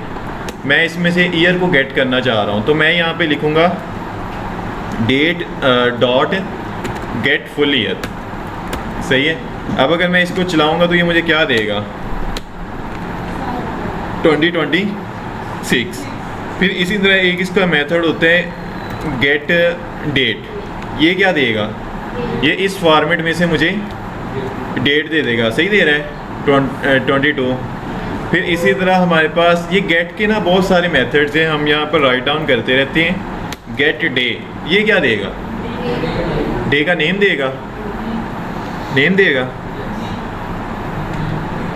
मैं इसमें से ईयर को गेट करना चाह रहा हूँ, तो मैं यहाँ पे लिखूँगा date dot get full year. सही है, अब अगर मैं इसको चलाऊँगा तो ये मुझे क्या देगा 2026। फिर इसी तरह एक इसका मेथड होता है गेट डेट, ये क्या देगा, ये इस फॉर्मेट में से मुझे डेट दे देगा। सही दे रहा है 22। फिर इसी तरह हमारे पास ये गेट के ना बहुत सारे मेथड्स हैं, हम यहाँ पर राइट डाउन करते रहते हैं। गेट डे, ये क्या देगा, डे का नेम देगा,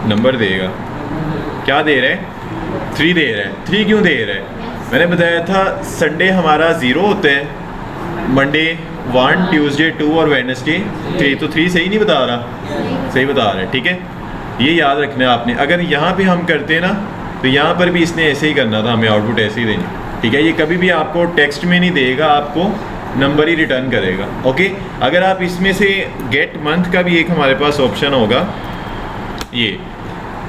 नंबर देगा। क्या दे रहा है 3 दे रहा है। 3 क्यों दे रहा है, मैंने बताया था संडे हमारा 0 होता है, मंडे 1 ट्यूसडे 2 और वेडनेसडे 3, तो 3 सही नहीं बता रहा, सही बता रहा है, ठीक है। ये याद रखना है आपने। अगर यहाँ पे हम करते हैं ना तो यहाँ पर भी इसने ऐसे ही करना था, हमें आउटपुट ऐसे ही देनी, ठीक है। ये कभी भी आपको टेक्स्ट में नहीं देगा, आपको नंबर ही रिटर्न करेगा, ओके। अगर आप इसमें से गेट मंथ का भी एक हमारे पास ऑप्शन होगा, ये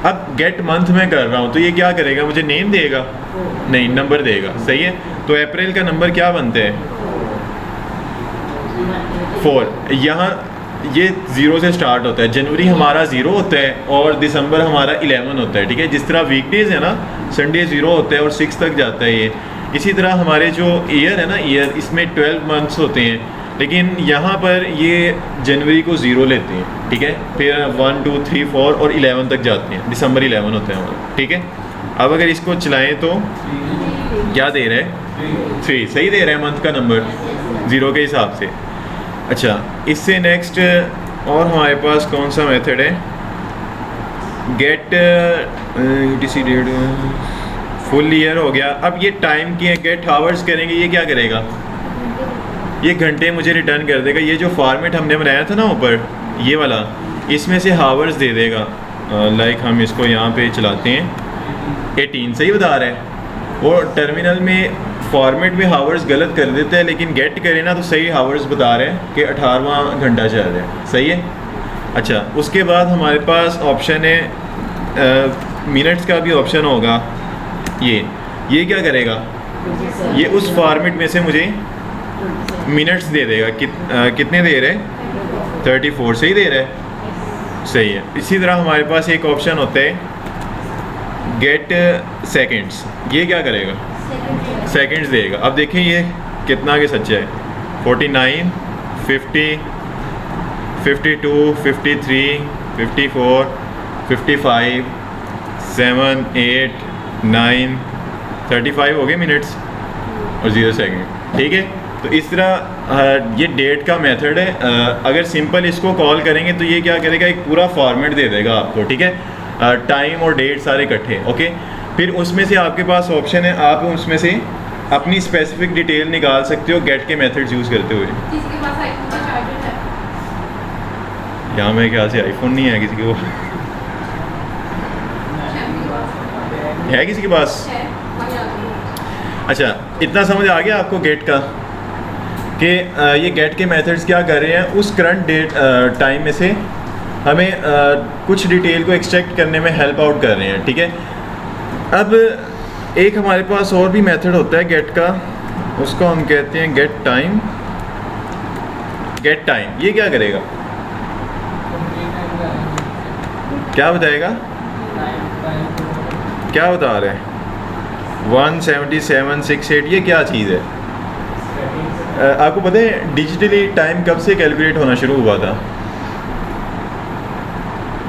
अब गेट मंथ में कर रहा हूँ तो ये क्या करेगा, मुझे नेम देगा नहीं, नंबर देगा, सही है। तो अप्रैल का नंबर क्या बनते हैं 4, यहाँ ये 0 से स्टार्ट होता है, जनवरी हमारा 0 होता है और दिसंबर हमारा 11 होता है, ठीक है। जिस तरह वीकडेज है ना, संडे 0 होता है और 6 तक जाता है ये, इसी तरह हमारे जो ईयर है ना, ईयर इसमें 12 मंथ्स होते हैं, लेकिन यहाँ पर ये जनवरी को 0 लेते हैं, ठीक है। फिर 1 2 3 4 और 11 तक जाते हैं, दिसंबर 11 होता है हमारा, ठीक है। अब अगर इसको चलाएं तो क्या दे रहा है 3, सही दे रहा है मंथ का नंबर 0 के हिसाब से। अच्छा, इससे नेक्स्ट और हमारे पास कौन सा मेथड है, get UTC date, full year हो गया। अब ये टाइम की है, गेट हावर्स करेंगे, ये क्या करेगा, ये घंटे मुझे रिटर्न कर देगा। ये जो फॉर्मेट हमने बनाया था ना ऊपर, ये वाला, इसमें से हावर्स दे देगा। लाइक हम इसको यहाँ पे चलाते हैं, 18 सही बता रहा है। वो टर्मिनल में फॉर्मेट में हावर्स गलत कर देता है, लेकिन गेट करें ना तो सही हावर्स बता रहे हैं कि 18वां घंटा चल रहा है, सही है। अच्छा, उसके बाद हमारे पास ऑप्शन है मिनट्स का भी ऑप्शन होगा। ये क्या करेगा, ये उस फॉर्मेट में से मुझे मिनट्स दे देगा। कितने दे रहे हैं 34, सही दे रहा है, सही है। इसी तरह हमारे पास एक ऑप्शन होता है गेट सेकंड्स, ये क्या करेगा, सेकंड्स देगा। अब देखें ये कितना आगे सच्चा है, 49 50 52 53 54 55 7 8 9 35 हो गए मिनट्स और 0 सेकंड, ठीक है। तो इस तरह ये डेट का मेथड है। अगर सिंपल इसको कॉल करेंगे तो ये क्या करेगा, एक पूरा फॉर्मेट दे देगा आपको, ठीक है। टाइम और डेट सारे इकट्ठे, ओके। फिर उसमें से आपके पास ऑप्शन है, आप उसमें से अपनी स्पेसिफिक डिटेल निकाल सकते हो गेट के मेथड्स यूज़ करते हुए। किसके पास आईफोन का चार्जर है? यहाँ मेरे ख्याल से आईफोन नहीं है किसी के, वो है किसी के पास। अच्छा, इतना समझ आ गया आपको गेट का कि ये गेट के मेथड्स क्या कर रहे हैं, उस करंट डेट टाइम में से हमें कुछ डिटेल को एक्सट्रैक्ट करने में हेल्प आउट कर रहे हैं, ठीक है। अब एक हमारे पास और भी मेथड होता है गेट का, उसको हम कहते हैं गेट टाइम। गेट टाइम ये क्या करेगा, क्या बताएगा, क्या बता रहे हैं 17768, ये क्या चीज़ है। आपको पता है डिजिटली टाइम कब से कैलकुलेट होना शुरू हुआ था,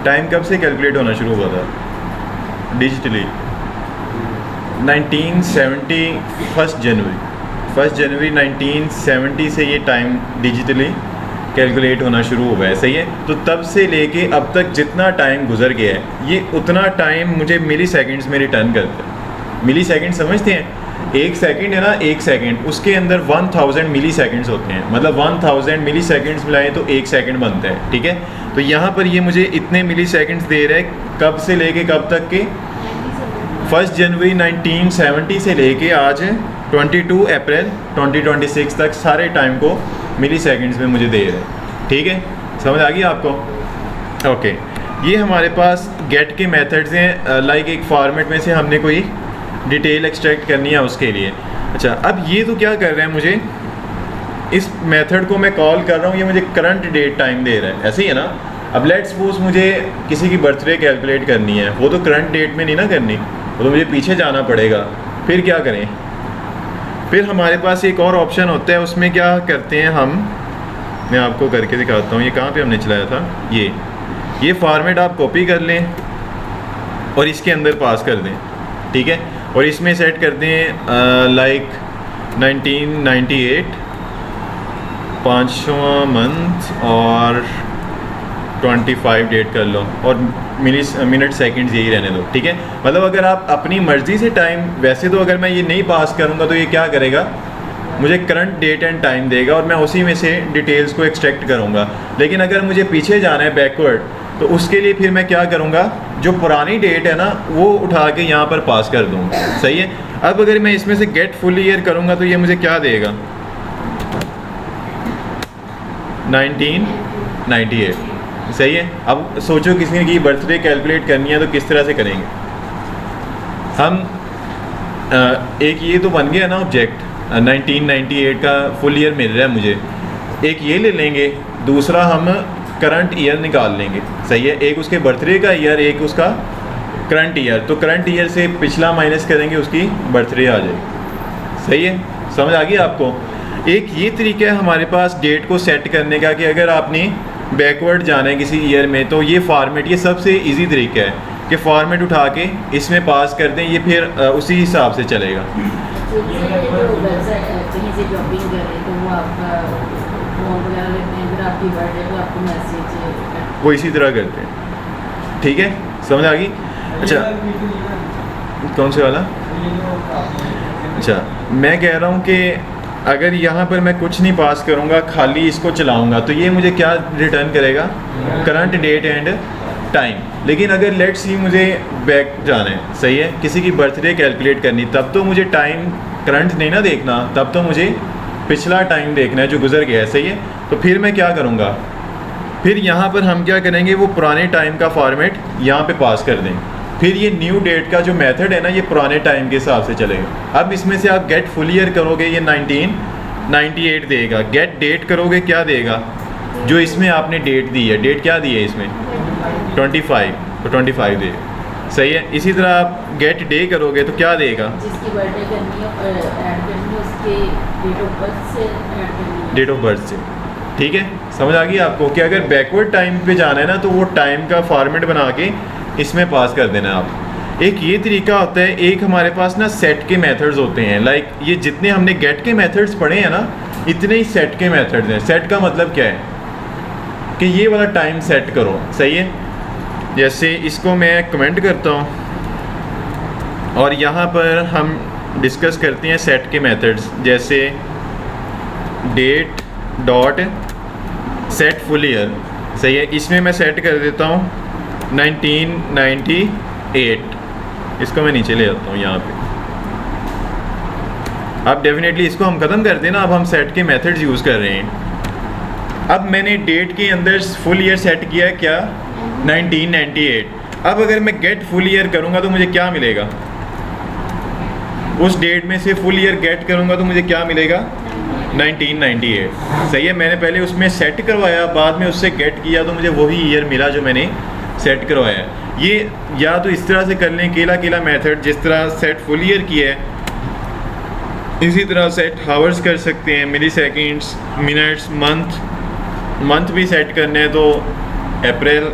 टाइम कब से कैलकुलेट होना शुरू हुआ था डिजिटली, 1970 1 जनवरी 1970 से ये टाइम डिजिटली कैलकुलेट होना शुरू हुआ है, सही है। तो तब से लेके अब तक जितना टाइम गुजर गया है, ये उतना टाइम मुझे मिली सेकेंड्स में रिटर्न करता है। मिली सेकेंड समझते हैं, एक सेकंड है ना, एक सेकंड, उसके अंदर 1000 मिली सेकेंड्स होते हैं, मतलब 1000 मिली सेकेंड्स मिलाएं तो एक सेकंड बनता है, ठीक है। तो यहाँ पर ये मुझे इतने मिली सेकेंड्स दे रहे हैं, कब से लेके कब तक के, 1 जनवरी 1970 से लेके आज 22 अप्रैल 2026 तक सारे टाइम को मिली सेकेंड्स में मुझे दे रहे हैं, ठीक है। समझ आ गई आपको, ओके। ये हमारे पास गेट के मेथड्स हैं। लाइक एक फॉर्मेट में से हमने कोई डिटेल एक्सट्रैक्ट करनी है उसके लिए। अच्छा, अब ये तो क्या कर रहे हैं, मुझे इस मेथड को मैं कॉल कर रहा हूँ, ये मुझे करंट डेट टाइम दे रहा है, ऐसे ही है ना। अब लेट्स सपोज मुझे किसी की बर्थडे कैलकुलेट करनी है, वो तो करंट डेट में नहीं ना करनी, वो तो मुझे पीछे जाना पड़ेगा। फिर क्या करें, फिर हमारे पास एक और ऑप्शन होता है, उसमें क्या करते हैं हम, मैं आपको करके दिखाता हूँ। ये कहाँ पे हमने चलाया था, ये फॉर्मेट आप कॉपी कर लें और इसके अंदर पास कर दें, ठीक है। और इसमें सेट कर दें लाइक 1998 5वां मंथ और 25 डेट कर लो और मिनट सेकंड्स यही रहने दो, ठीक है। मतलब अगर आप अपनी मर्ज़ी से टाइम, वैसे तो अगर मैं ये नहीं पास करूँगा तो ये क्या करेगा, मुझे करंट डेट एंड टाइम देगा और मैं उसी में से डिटेल्स को एक्सट्रैक्ट करूँगा। लेकिन अगर मुझे पीछे जाना है बैकवर्ड, तो उसके लिए फिर मैं क्या करूँगा, जो पुरानी डेट है ना वो उठा के यहाँ पर पास कर दूँगा। सही है। अब अगर मैं इसमें से गेट फुल ईयर करूँगा तो ये मुझे क्या देगा, 1998। सही है। अब सोचो किसी की बर्थडे कैलकुलेट करनी है तो किस तरह से करेंगे हम। एक ये तो बन गया ना ऑब्जेक्ट, 1998 का फुल ईयर मिल रहा है मुझे, एक ये ले लेंगे, दूसरा हम करंट ईयर निकाल लेंगे। सही है। एक उसके बर्थडे का ईयर, एक उसका करंट ईयर, तो करंट ईयर से पिछला माइनस करेंगे, उसकी बर्थडे आ जाएगी। सही है। समझ आ गई आपको। एक ये तरीका है हमारे पास डेट को सेट करने का कि अगर आपने बैकवर्ड जाना है किसी ईयर में तो ये फॉर्मेट, ये सबसे इजी तरीका है कि फॉर्मेट उठा के इसमें पास कर दें, ये फिर उसी हिसाब से चलेगा। वो इसी तरह करते हैं। ठीक है, समझ आ गई। अच्छा, कौन से वाला? अच्छा, मैं कह रहा हूँ कि अगर यहाँ पर मैं कुछ नहीं पास करूँगा, खाली इसको चलाऊँगा, तो ये मुझे क्या रिटर्न करेगा, करंट डेट एंड टाइम। लेकिन अगर लेट सी मुझे बैक जाना है, सही है, किसी की बर्थडे कैलकुलेट करनी, तब तो मुझे टाइम करंट नहीं ना देखना, तब तो मुझे पिछला टाइम देखना है जो गुजर गया है। सही है। तो फिर मैं क्या करूँगा, फिर यहाँ पर हम क्या करेंगे, वो पुराने टाइम का फॉर्मेट यहाँ पे पास कर दें। फिर ये न्यू डेट का जो मेथड है ना, ये पुराने टाइम के हिसाब से चलेगा। अब इसमें से आप गेट फुल ईयर करोगे, ये 1998 देगा। गेट डेट करोगे, क्या देगा, जो इसमें आपने डेट दी है, डेट क्या दी है इसमें 25, तो 25 देगा। सही है। इसी तरह आप गेट डे करोगे तो क्या देगा, जिसकी बर्थडे करनी है ऐड करनी है उसके डेट ऑफ बर्थ से ऐड करनी है, डेट ऑफ बर्थ से। ठीक है, समझ आ गई आपको कि अगर बैकवर्ड टाइम पे जाना है ना तो वो टाइम का फॉर्मेट बना के इसमें पास कर देना आप। एक ये तरीका होता है, एक हमारे पास ना सेट के मेथड्स होते हैं। लाइक ये जितने हमने गेट के मेथड्स पढ़े हैं ना, इतने ही सेट के मेथड्स हैं। सेट का मतलब क्या है कि ये वाला टाइम सेट करो। सही है। जैसे इसको मैं कमेंट करता हूँ और यहाँ पर हम डिस्कस करते हैं सेट के मेथड्स। जैसे date dot set full year. सही है। इसमें मैं सेट कर देता हूँ 1998। इसको मैं नीचे ले आता हूँ यहाँ पे। अब डेफिनेटली इसको हम ख़त्म कर देना। अब हम सेट के मेथड्स यूज़ कर रहे हैं। अब मैंने डेट के अंदर फुल ईयर सेट किया है, क्या, 1998। अब अगर मैं गेट फुल ईयर करूँगा तो मुझे क्या मिलेगा, उस डेट में से फुल ईयर गेट करूँगा तो मुझे क्या मिलेगा, 1998। सही है। मैंने पहले उसमें सेट करवाया, बाद में उससे गेट किया, तो मुझे वही ईयर मिला जो मैंने सेट करवाया। ये या तो इस तरह से कर लें, केला मेथड, जिस तरह सेट फुल ईयर किया है, इसी तरह सेट हावर्स कर सकते हैं, मिली सेकेंड्स, मिनट्स, मंथ भी सेट करने हैं तो अप्रैल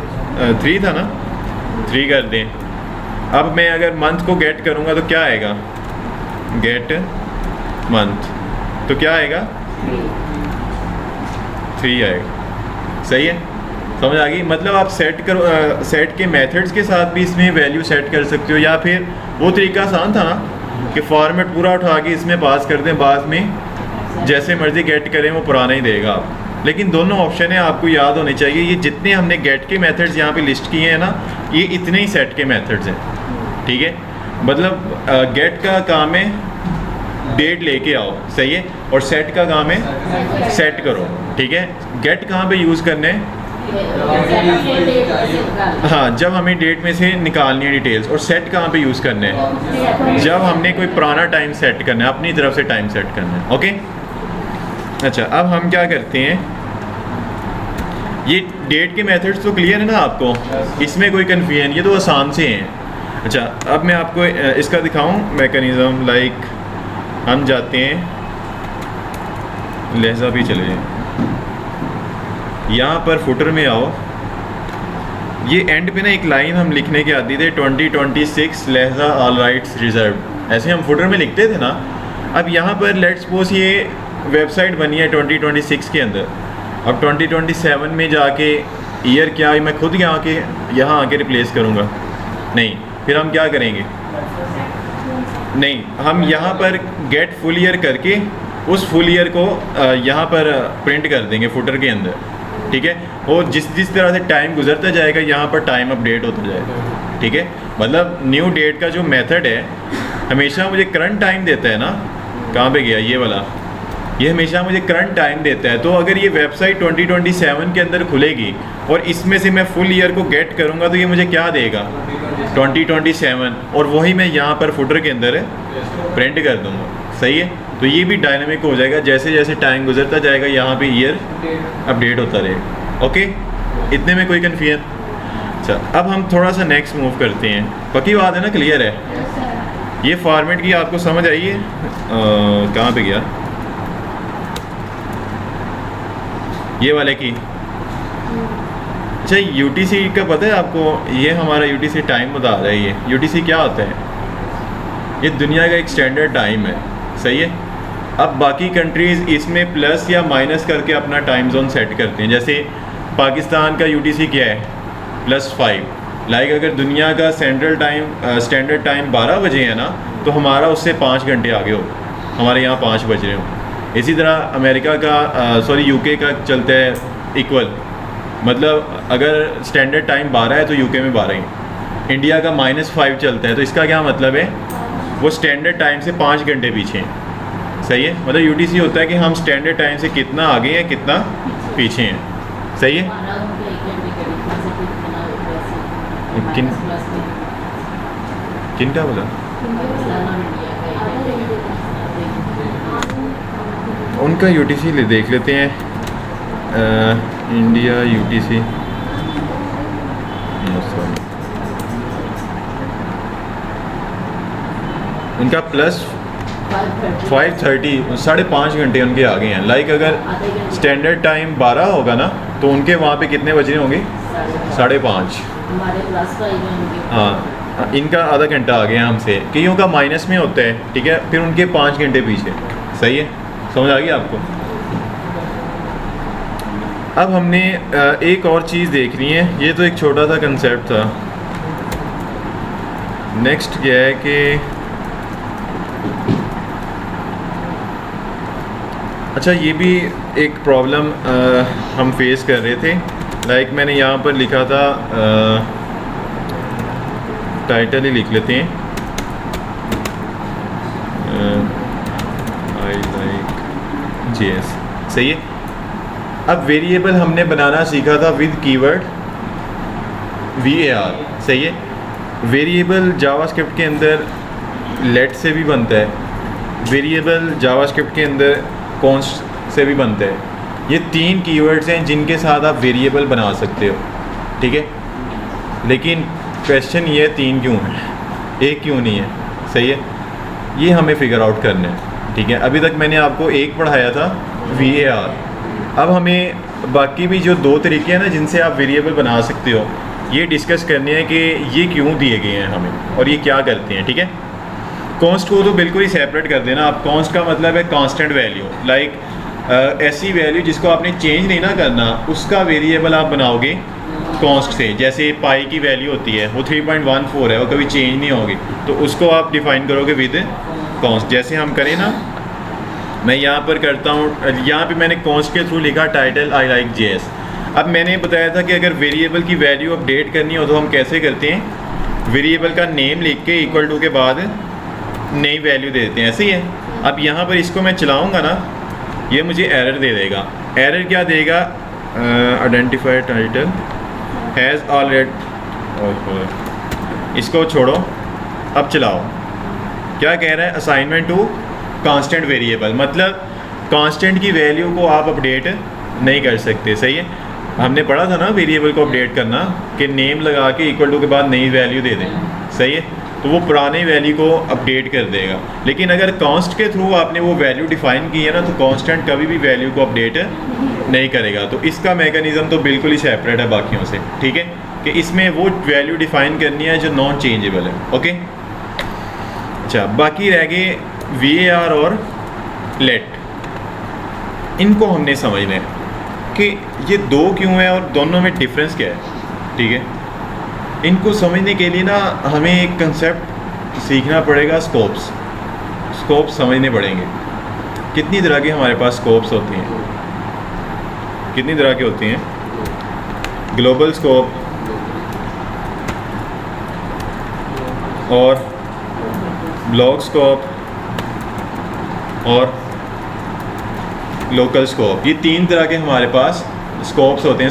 3 था ना, 3 कर दें। अब मैं अगर मंथ को गेट करूँगा तो क्या आएगा, गेट मंथ, तो क्या आएगा, 3 आएगा। सही है। समझ आ गई। मतलब आप सेट के मेथड्स के साथ भी इसमें वैल्यू सेट कर सकते हो, या फिर वो तरीका आसान था ना कि फॉर्मेट पूरा उठा के इसमें पास कर दें, बाद में जैसे मर्जी गेट करें वो पुराना ही देगा आप। लेकिन दोनों ऑप्शन है, आपको याद होने चाहिए। ये जितने हमने गेट के मेथड्स यहाँ पे लिस्ट किए हैं ना, ये इतने ही सेट के मेथड्स हैं। ठीक है। मतलब गेट का काम है डेट लेके आओ, सही है, और सेट का काम है सेट करो। ठीक है। गेट कहाँ पे यूज़ करने हैं, हाँ, जब हमें डेट में से निकालनी है डिटेल्स, और सेट कहाँ पे यूज़ करने हैं, जब हमने कोई पुराना टाइम सेट करना है, अपनी तरफ से टाइम सेट करना है। ओके। अच्छा, अब हम क्या करते हैं, ये डेट के मेथड्स तो क्लियर है ना आपको, इसमें कोई कन्फ्यूजन, ये तो आसान से हैं। अच्छा, अब मैं आपको इसका दिखाऊं मैकेनिज़्म। लाइक हम जाते हैं, लहजा भी चले जाएं, यहाँ पर फुटर में आओ, ये एंड पे ना एक लाइन हम लिखने के आदि थे, 2026 लहजा ऑल राइट्स रिजर्व, ऐसे हम फुटर में लिखते थे ना। अब यहाँ पर लेट्स सपोज ये वेबसाइट बनी है 2026 के अंदर, अब 2027 में जाके ईयर क्या है, मैं खुद यहाँ आके रिप्लेस करूँगा, नहीं, फिर हम क्या करेंगे, नहीं, हम यहाँ पर गेट फुल ईयर करके उस फुल ईयर को यहाँ पर प्रिंट कर देंगे फुटर के अंदर, ठीक है। और जिस जिस तरह से टाइम गुजरता जाएगा यहाँ पर टाइम अपडेट होता जाएगा, ठीक है। मतलब न्यू डेट का जो मेथड है हमेशा मुझे करंट टाइम देता है ना, कहाँ पे गया ये वाला, ये हमेशा मुझे करंट टाइम देता है। तो अगर ये वेबसाइट 2027 के अंदर खुलेगी और इसमें से मैं फुल ईयर को गेट करूँगा तो ये मुझे क्या देगा 2027, और वही मैं यहाँ पर फुटर के अंदर प्रिंट कर दूँगा, सही है। तो ये भी डायनामिक हो जाएगा, जैसे जैसे टाइम गुजरता जाएगा यहाँ पे ईयर अपडेट होता रहेगा। ओके, इतने में कोई कन्फ्यूजन? अच्छा, अब हम थोड़ा सा नेक्स्ट मूव करते हैं। पक्की बात है ना, क्लियर है? ये फॉर्मेट की आपको समझ आई है? कहाँ पे गया ये वाले की? अच्छा, UTC का पता है आपको? ये हमारा UTC टाइम बता रहा है। ये UTC क्या होता है? ये दुनिया का एक स्टैंडर्ड टाइम है, सही है। अब बाकी कंट्रीज़ इसमें प्लस या माइनस करके अपना टाइम जोन सेट करते हैं। जैसे पाकिस्तान का UTC क्या है? +5। लाइक अगर दुनिया का स्टैंडर्ड टाइम 12 बजे है ना, तो हमारा उससे 5 घंटे आगे हो, हमारे यहाँ 5 बज रहे हो। इसी तरह अमेरिका का UK का चलता है इक्वल, मतलब अगर स्टैंडर्ड टाइम 12 है तो UK में 12 ही। इंडिया का -5 चलता है, तो इसका क्या मतलब है? वो स्टैंडर्ड टाइम से 5 घंटे पीछे हैं, सही है। मतलब UTC होता है कि हम स्टैंडर्ड टाइम से कितना आगे हैं, कितना पीछे हैं, सही है। किन का बोला? उनका UTC देख लेते हैं। इंडिया UTC उनका +5:30, 5.5 घंटे उनके आगे हैं। लाइक अगर स्टैंडर्ड टाइम 12 होगा ना, तो उनके वहाँ पे कितने बज रहे होंगे? 5:30। हाँ, इनका आधा घंटा आगे हैं हमसे। कईयों का माइनस में होता है, ठीक है, फिर उनके 5 घंटे पीछे, सही है। समझ आ गई आपको? अब हमने एक और चीज़ देखनी है। ये तो एक छोटा सा कंसेप्ट था। नेक्स्ट क्या है कि अच्छा, ये भी एक प्रॉब्लम हम फेस कर रहे थे। लाइक मैंने यहाँ पर लिखा था, टाइटल ही लिख लेते हैं, आई लाइक JS, सही है। अब वेरिएबल हमने बनाना सीखा था विद कीवर्ड var, सही है। वेरिएबल जावास्क्रिप्ट के अंदर लेट से भी बनता है, वेरिएबल जावास्क्रिप्ट के अंदर कॉन्स्ट से भी बनता है। ये 3 कीवर्ड्स हैं जिनके साथ आप वेरिएबल बना सकते हो, ठीक है। लेकिन क्वेश्चन ये 3 क्यों है, 1 क्यों नहीं है, सही है। ये हमें फिगर आउट करना है, ठीक है। अभी तक मैंने आपको एक पढ़ाया था var। अब हमें बाकी भी जो 2 तरीके हैं ना जिनसे आप वेरिएबल बना सकते हो, ये डिस्कस करने हैं कि ये क्यों दिए गए हैं हमें और ये क्या करते हैं, ठीक है। कॉन्स्ट को तो बिल्कुल ही सेपरेट कर देना आप। कॉन्स्ट का मतलब है कांस्टेंट वैल्यू, लाइक ऐसी वैल्यू जिसको आपने चेंज नहीं ना करना, उसका वेरिएबल आप बनाओगे कॉन्स्ट से। जैसे पाई की वैल्यू होती है, वो 3.14 है, वो कभी चेंज नहीं होगी, तो उसको आप डिफाइन करोगे विद कॉन्स्ट। जैसे हम करें ना, मैं यहाँ पर करता हूँ, यहाँ पे मैंने कॉन्स्ट के थ्रू लिखा टाइटल आई लाइक JS। अब मैंने बताया था कि अगर वेरिएबल की वैल्यू अपडेट करनी हो तो हम कैसे करते हैं, वेरिएबल का नेम लिख के इक्वल टू के बाद नई वैल्यू दे देते हैं, ऐसे ही है। अब यहाँ पर इसको मैं चलाऊँगा ना, ये मुझे एरर दे देगा। एरर क्या देगा? आइडेंटिफाई टाइटल हैज़ ऑलरेडी, इसको छोड़ो, अब चलाओ। क्या कह रहा है? असाइनमेंट टू कांस्टेंट वेरिएबल, मतलब कांस्टेंट की वैल्यू को आप अपडेट नहीं कर सकते, सही है। हमने पढ़ा था ना वेरिएबल को अपडेट करना, कि नेम लगा के इक्वल टू के बाद नई वैल्यू दे दें, सही है। तो वो पुरानी वैल्यू को अपडेट कर देगा। लेकिन अगर कांस्ट के थ्रू आपने वो वैल्यू डिफाइन की है ना, तो कांस्टेंट कभी भी वैल्यू को अपडेट नहीं करेगा। तो इसका मैकेनिज़्म तो बिल्कुल ही सेपरेट है बाकियों से, ठीक है, कि इसमें वो वैल्यू डिफाइन करनी है जो नॉन चेंजेबल है। ओके, अच्छा, बाकी रह गए var और let। इनको हमने समझना है कि ये 2 क्यों है और दोनों में डिफरेंस क्या है, ठीक है। इनको समझने के लिए ना हमें एक कंसेप्ट सीखना पड़ेगा, स्कोप्स समझने पड़ेंगे। कितनी तरह के हमारे पास स्कोप्स होती हैं? कितनी तरह की होती हैं? ग्लोबल स्कोप और ब्लॉक स्कोप और लोकल स्कोप, ये 3 तरह के हमारे पास स्कोप्स होते हैं।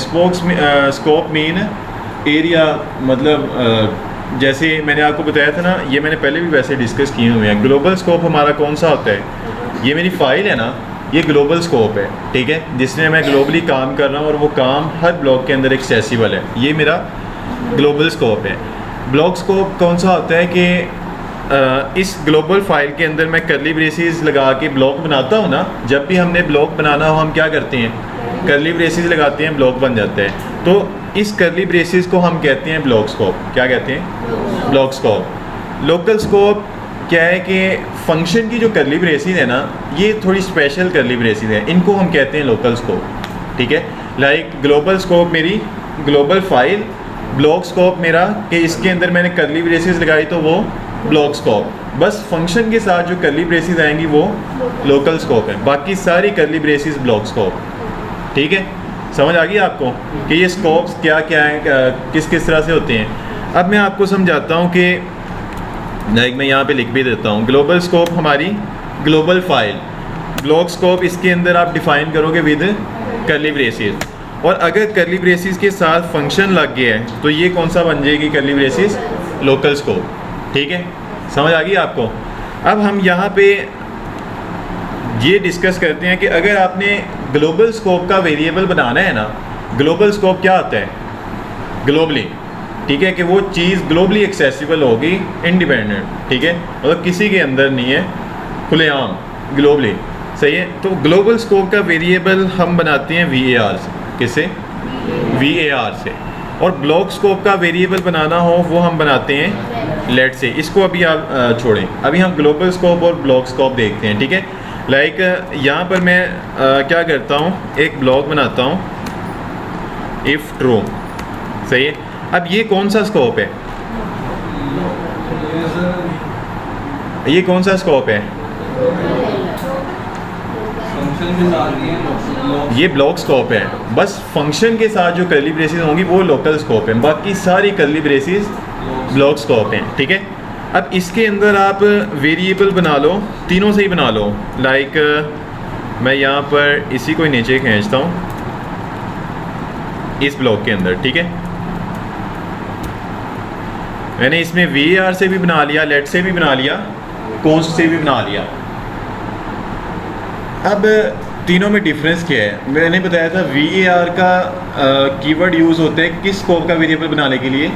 स्कोप मीन एरिया, मतलब जैसे मैंने आपको बताया था ना, ये मैंने पहले भी वैसे डिस्कस किए हुए हैं। ग्लोबल स्कोप हमारा कौन सा होता है? ये मेरी फाइल है ना, ये ग्लोबल स्कोप है, ठीक है, जिसमें मैं ग्लोबली काम कर रहा हूँ और वो काम हर ब्लॉक के अंदर एक्सेसिबल है, ये मेरा ग्लोबल स्कोप है। ब्लॉक स्कोप कौन सा होता है कि इस ग्लोबल फाइल के अंदर मैं कर्ली ब्रेसेस लगा के ब्लॉक बनाता हूँ ना, जब भी हमने ब्लॉक बनाना हो हम क्या करते हैं? कर्ली ब्रेसेस लगाते हैं, ब्लॉक बन जाते हैं। तो इस कर्ली ब्रेसेस को हम कहते हैं ब्लॉक स्कोप। क्या कहते हैं? Block scope. लोकल स्कोप क्या है कि फंक्शन की जो कर्ली ब्रेसेस है ना, ये थोड़ी स्पेशल कर्ली ब्रेसेस है, इनको हम कहते हैं लोकल स्कोप, ठीक है। लाइक ग्लोबल स्कोप मेरी ग्लोबल फाइल, ब्लॉक स्कोप मेरा कि इसके अंदर मैंने कर्ली ब्रेसेस लगाई तो वो ब्लॉक स्कोप। बस फंक्शन के साथ जो कर्ली ब्रेसेस आएंगी वो लोकल स्कोप है, बाकी सारी कर्ली ब्रेसेस ब्लॉक स्कोप, ठीक है। समझ आ गई आपको कि ये स्कोप्स क्या क्या हैं, किस किस तरह से होते हैं। अब मैं आपको समझाता हूँ कि लाइक मैं यहाँ पे लिख भी देता हूँ। ग्लोबल स्कोप हमारी ग्लोबल फाइल, ब्लॉक स्कोप इसके अंदर आप डिफाइन करोगे विद कर्ली ब्रेसेस, और अगर कर्ली ब्रेसेस के साथ फंक्शन लग गया है तो ये कौन सा बन जाएगी कर्ली ब्रेसेस? लोकल स्कोप, ठीक है। समझ आ गई आपको। अब हम यहाँ पे ये डिस्कस करते हैं कि अगर आपने ग्लोबल स्कोप का वेरिएबल बनाना है ना, ग्लोबल स्कोप क्या होता है? ग्लोबली, ठीक है, कि वो चीज़ ग्लोबली एक्सेसिबल होगी, इंडिपेंडेंट, ठीक है, मतलब किसी के अंदर नहीं है, खुलेआम, ग्लोबली, सही है। तो ग्लोबल स्कोप का वेरिएबल हम बनाते हैं VAR से। किससे? VAR से। और ब्लॉक स्कोप का वेरिएबल बनाना हो वो हम बनाते हैं लेट से। इसको अभी आप छोड़ें, अभी हम ग्लोबल स्कोप और ब्लॉक स्कोप देखते हैं, ठीक है। लाइक यहाँ पर मैं क्या करता हूँ, एक ब्लॉक बनाता हूँ इफ़ ट्रू, सही है। अब ये कौन सा स्कोप है? ये कौन सा स्कोप है? ये ब्लॉक स्कोप है। बस फंक्शन के साथ जो कर्ली ब्रेसेस होंगी वो लोकल स्कोप है, बाकी सारी कर्ली ब्रेसेस ब्लॉक स्कोप हैं, ठीक है। अब इसके अंदर आप वेरिएबल बना लो, तीनों से ही बना लो। लाइक मैं यहाँ पर इसी को नीचे खींचता हूँ इस ब्लॉक के अंदर, ठीक है। मैंने इसमें VAR से भी बना लिया, लेट से भी बना लिया, कॉन्स्ट से भी बना लिया। अब तीनों में डिफरेंस क्या है? मैंने बताया था VAR का कीवर्ड यूज़ होता है किस स्कोप का वेरिएबल बनाने के लिए?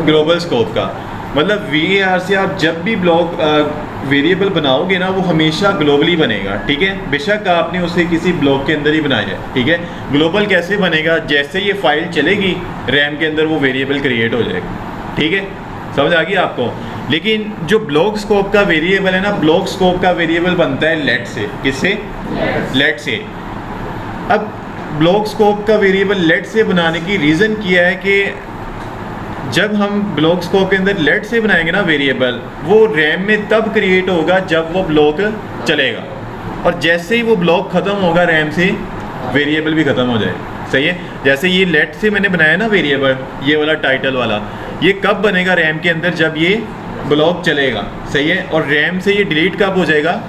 ग्लोबल स्कोप का। मतलब VAR से आप जब भी ब्लॉक वेरिएबल बनाओगे ना, वो हमेशा ग्लोबली बनेगा, ठीक है, बेशक आपने उसे किसी ब्लॉक के अंदर ही बनाया है, ठीक है। ग्लोबल कैसे बनेगा? जैसे ये फाइल चलेगी रैम के अंदर वो वेरिएबल क्रिएट हो जाएगा, ठीक है। समझ आ गई आपको। लेकिन जो ब्लॉक स्कोप का वेरिएबल है ना, ब्लॉक स्कोप का वेरिएबल बनता है लेट से। किससे? लेट से। अब ब्लॉक स्कोप का वेरिएबल लेट से बनाने की रीज़न किया है कि जब हम ब्लॉक स्कोप के अंदर लेट से बनाएंगे ना वेरिएबल, वो रैम में तब क्रिएट होगा जब वो ब्लॉक चलेगा, और जैसे ही वो ब्लॉक ख़त्म होगा रैम से, वेरिएबल भी ख़त्म हो जाए, सही है। जैसे ये लेट से मैंने बनाया ना वेरिएबल, ये वाला टाइटल वाला, ये कब बनेगा रैम के अंदर? जब ये ब्लॉक चलेगा, सही है। और रैम से ये डिलीट कब हो जाएगा?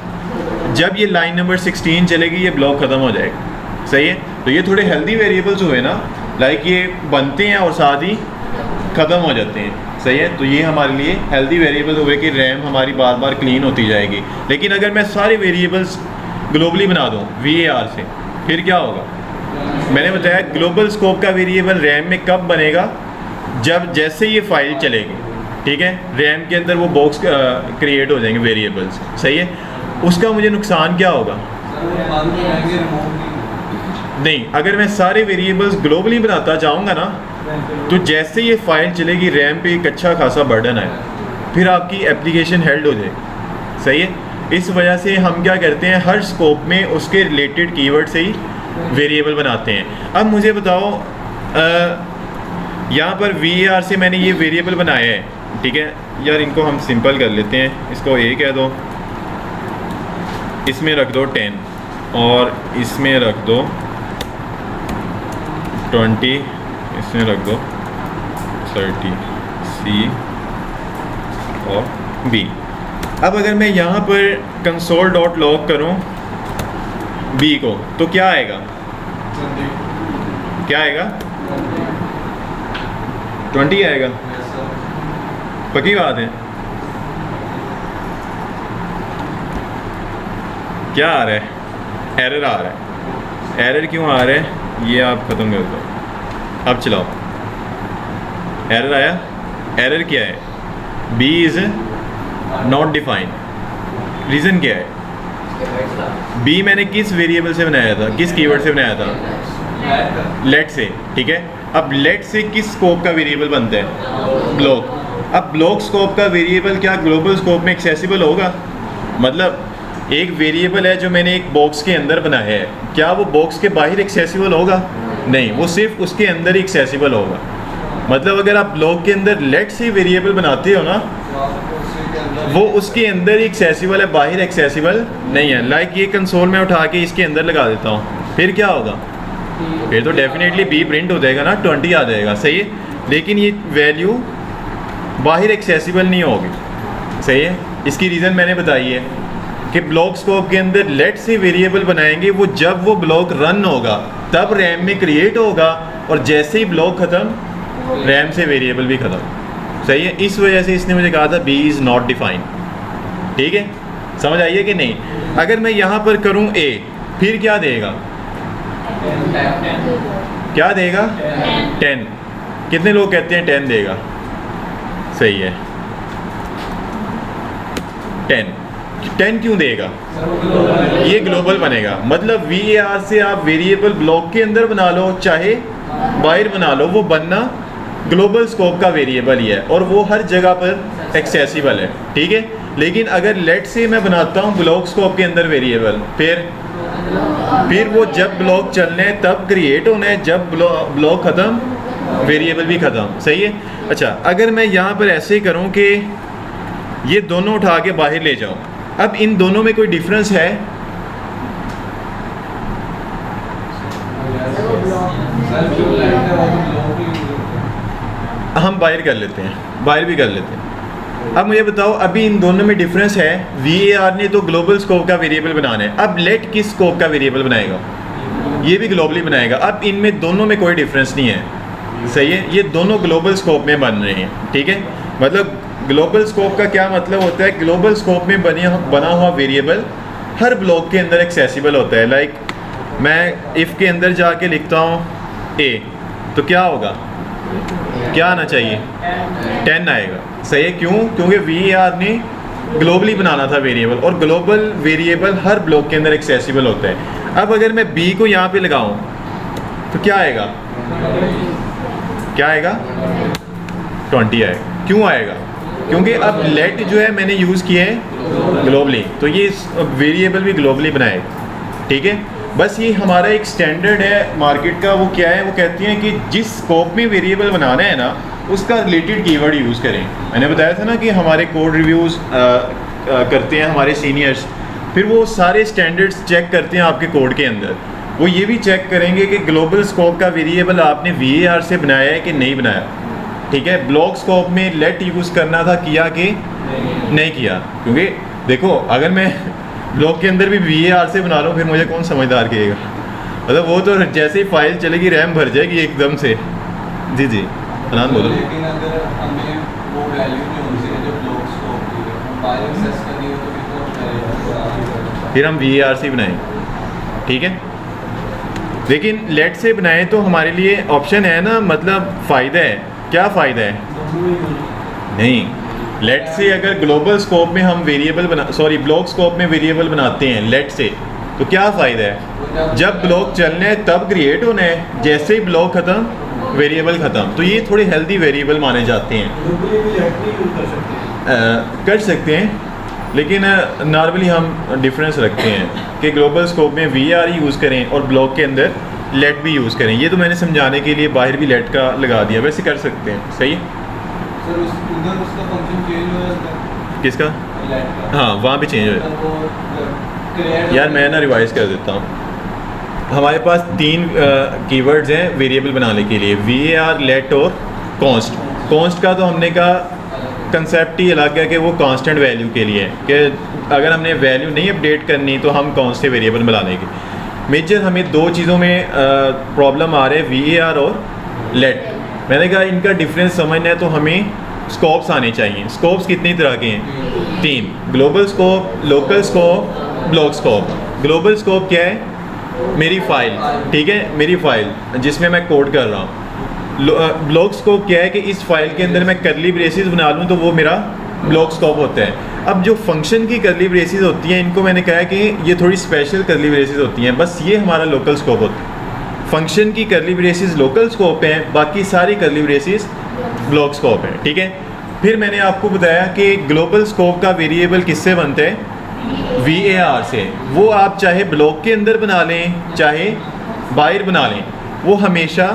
जब ये लाइन नंबर 16 चलेगी, ये ब्लॉक ख़त्म हो जाएगा, सही है। तो ये थोड़े हेल्दी वेरिएबल्स हुए ना, लाइक ये बनते हैं और साथ ही ख़त्म हो जाते हैं, सही है। तो ये हमारे लिए हेल्दी वेरिएबल हुए कि रैम हमारी बार बार क्लीन होती जाएगी। लेकिन अगर मैं सारे वेरिएबल्स ग्लोबली बना दूँ VAR से, फिर क्या होगा? मैंने बताया ग्लोबल स्कोप का वेरिएबल रैम में कब बनेगा? जब जैसे ये फाइल चलेगी, ठीक है, रैम के अंदर वो बॉक्स क्रिएट हो जाएंगे वेरिएबल्स, सही है। उसका मुझे नुकसान क्या होगा? नहीं, अगर मैं सारे वेरिएबल्स ग्लोबली बनाता जाऊंगा ना, तो जैसे ये फाइल चलेगी रैम पे एक अच्छा खासा बर्डन है, फिर आपकी एप्लीकेशन हेल्ड हो जाएगी, सही है। इस वजह से हम क्या करते हैं, हर स्कोप में उसके रिलेटेड कीवर्ड से ही वेरिएबल बनाते हैं। अब मुझे बताओ, यहाँ पर VAR से मैंने ये वेरिएबल बनाया है, ठीक है यार, इनको हम सिंपल कर लेते हैं, इसको A कह दो, इसमें रख दो 10, और इसमें रख दो 20, इसमें रख दो 30 C और B। अब अगर मैं यहाँ पर कंसोल डॉट लॉग करूँ B को तो क्या आएगा? क्या आएगा? 20 आएगा। पक्की बात है? क्या आ रहा है? एरर आ रहा है। एरर क्यों आ रहा है ये आप ख़त्म कर दो। अब चलाओ। एरर आया? एरर क्या है? B is not defined. Reason क्या है? B मैंने किस वेरिएबल से बनाया था, किस कीवर्ड से बनाया था? लेट से। ठीक है, अब लेट से किस स्कोप का वेरिएबल बनता है? ब्लॉक। अब ब्लॉक स्कोप का वेरिएबल क्या ग्लोबल स्कोप में एक्सेसिबल होगा? मतलब एक वेरिएबल है जो मैंने एक बॉक्स के अंदर बनाया है, क्या वो बॉक्स के बाहर एक्सेसिबल होगा? नहीं, वो सिर्फ उसके अंदर ही एक्सेसिबल होगा। मतलब अगर आप ब्लॉक के अंदर लेट से वेरिएबल बनाते हो ना, वो उसके अंदर ही एक्सेसिबल है, बाहर एक्सेसिबल नहीं है। लाइक ये कंसोल में उठा के इसके अंदर लगा देता हूँ, फिर क्या होगा? फिर तो डेफिनेटली B प्रिंट हो जाएगा ना, 20 आ जाएगा। सही है, लेकिन ये वैल्यू बाहर एक्सेसिबल नहीं होगी। सही है, इसकी रीज़न मैंने बताई है कि ब्लॉक स्कोप के अंदर लेट से वेरिएबल बनाएंगे, वो जब वो ब्लॉक रन होगा तब रैम में क्रिएट होगा, और जैसे ही ब्लॉक ख़त्म रैम से वेरिएबल भी ख़त्म। सही है, इस वजह से इसने मुझे कहा था B इज़ नॉट डिफाइंड। ठीक है, समझ आइए कि नहीं? अगर मैं यहाँ पर करूँ A, फिर क्या देगा? क्या देगा? 10। कितने लोग कहते हैं 10 देगा? सही है, 10 क्यों देगा? ये ग्लोबल बनेगा। मतलब VAR से आप वेरिएबल ब्लॉक के अंदर बना लो चाहे बाहर बना लो, वो बनना ग्लोबल स्कोप का वेरिएबल ही है और वो हर जगह पर एक्सेसिबल है। ठीक है, लेकिन अगर लेट से मैं बनाता हूँ ब्लॉक स्कोप के अंदर वेरिएबल, फिर वो जब ब्लॉक चलने हैं तब क्रिएट होना है, जब ब्लॉक ख़त्म वेरिएबल भी ख़त्म। सही है। अच्छा, अगर मैं यहाँ पर ऐसे करूँ कि ये दोनों उठा के बाहर ले जाऊँ, अब इन दोनों में कोई डिफरेंस है? हम बाहर कर लेते हैं, बाहर भी कर लेते हैं। अब मुझे बताओ, अभी इन दोनों में डिफरेंस है। VAR ने तो ग्लोबल स्कोप का वेरिएबल बनाना है, अब लेट किस स्कोप का वेरिएबल बनाएगा? ये भी ग्लोबली बनाएगा। अब इनमें दोनों में कोई डिफरेंस नहीं है। सही है, ये दोनों ग्लोबल स्कोप में बन रहे हैं। ठीक है, मतलब ग्लोबल स्कोप का क्या मतलब होता है? ग्लोबल स्कोप में बना हुआ वेरिएबल हर ब्लॉक के अंदर एक्सेसिबल होता है। लाइक मैं इफ़ के अंदर जाके लिखता हूँ A, तो क्या होगा? क्या आना चाहिए? 10 आएगा। सही है, क्यों? क्योंकि VAR ने ग्लोबली बनाना था वेरिएबल, और ग्लोबल वेरिएबल हर ब्लॉक के अंदर एक्सेसिबल होता है। अब अगर मैं B को यहाँ पे लगाऊँ तो क्या आएगा? क्या आएगा? 20 आएगा। क्यों आएगा? क्योंकि अब लेट जो है मैंने यूज़ किया है ग्लोबली, तो ये वेरिएबल भी ग्लोबली बनाएगा। ठीक है, बस ये हमारा एक स्टैंडर्ड है मार्केट का। वो क्या है? वो कहती हैं कि जिस स्कोप में वेरिएबल बनाना है ना, उसका रिलेटेड कीवर्ड यूज़ करें। मैंने बताया था ना कि हमारे कोड रिव्यूज़ करते हैं हमारे सीनियर्स, फिर वो सारे स्टैंडर्ड्स चेक करते हैं आपके कोड के अंदर। वो ये भी चेक करेंगे कि ग्लोबल स्कोप का वेरिएबल आपने VAR से बनाया है कि नहीं बनाया। ठीक है, ब्लॉक स्कोप में लेट यूज़ करना था, किया कि नहीं किया? क्योंकि देखो, अगर मैं ब्लॉक के अंदर भी VAR से बना लूँ, फिर मुझे कौन समझदार कहेगा? मतलब वो तो जैसे ही फाइल चलेगी रैम भर जाएगी एकदम से। जी जी, अनान बोलो। लेकिन अगर हमें वो वैल्यू नहीं होनी चाहिए जो ब्लॉक स्कोप की है, हम फाइल एक्सेस करनी हो तो फिर हम VAR से बनाएं। ठीक है, लेकिन लेट से बनाएं तो हमारे लिए ऑप्शन है ना, मतलब फ़ायदा है। क्या फ़ायदा है? नहीं, लेट से अगर ग्लोबल स्कोप में हम वेरिएबल ब्लॉक स्कोप में वेरिएबल बनाते हैं लेट से, तो क्या फ़ायदा है? जब ब्लॉक चलने हैं तब क्रिएट होना है, जैसे ही ब्लॉक ख़त्म वेरिएबल ख़त्म। तो ये थोड़े हेल्दी वेरिएबल माने जाते हैं। कर सकते हैं, लेकिन नॉर्मली हम डिफरेंस रखते हैं कि ग्लोबल स्कोप में VAR यूज़ करें और ब्लॉक के अंदर लेट भी यूज़ करें। ये तो मैंने समझाने के लिए बाहर भी लेट का लगा दिया, वैसे कर सकते हैं। सही है सर, उधर उसका फंक्शन चेंज हो जाता है। किसका? लेट का। हाँ, वहाँ भी चेंज हो जाता है। वो यार मैं ना रिवाइज कर देता हूँ। हमारे पास तीन कीवर्ड्स हैं वेरिएबल बनाने के लिए, VAR, लेट और कॉन्स्ट। कॉन्स्ट का तो हमने कहा कंसेप्ट ही अलग है कि वो कांस्टेंट वैल्यू के लिए है कि अगर हमने वैल्यू नहीं अपडेट करनी तो हम कौन से वेरिएबल बना लेंगे। मेजर हमें दो चीज़ों में प्रॉब्लम आ रहे हैं, VAR और लेट। मैंने कहा इनका डिफरेंस समझना है तो हमें स्कोप्स आने चाहिए। स्कोप्स कितनी तरह के हैं? तीन, global scope, local scope, block scope. Global scope क्या है? मेरी फाइल, ठीक है, मेरी फाइल जिसमें मैं कोड कर रहा हूँ। ब्लॉक स्कोप क्या है कि इस फाइल के अंदर मैं करली ब्रेसेस बना लूँ तो वो मेरा ब्लॉक स्कोप होता है। अब जो फंक्शन की करली ब्रेसेस होती हैं इनको मैंने कहा है कि ये थोड़ी स्पेशल करली ब्रेसेस होती हैं, बस ये हमारा लोकल स्कोप होता है। फंक्शन की करली ब्रेसेस लोकल स्कोप हैं, बाकी सारी करली ब्रेसेस ब्लॉक स्कोप है, ठीक है। फिर मैंने आपको बताया कि ग्लोबल स्कोप का वेरिएबल किससे बनता है? VAR से। वो आप चाहे ब्लॉक के अंदर बना लें चाहे बाहर बना लें, वो हमेशा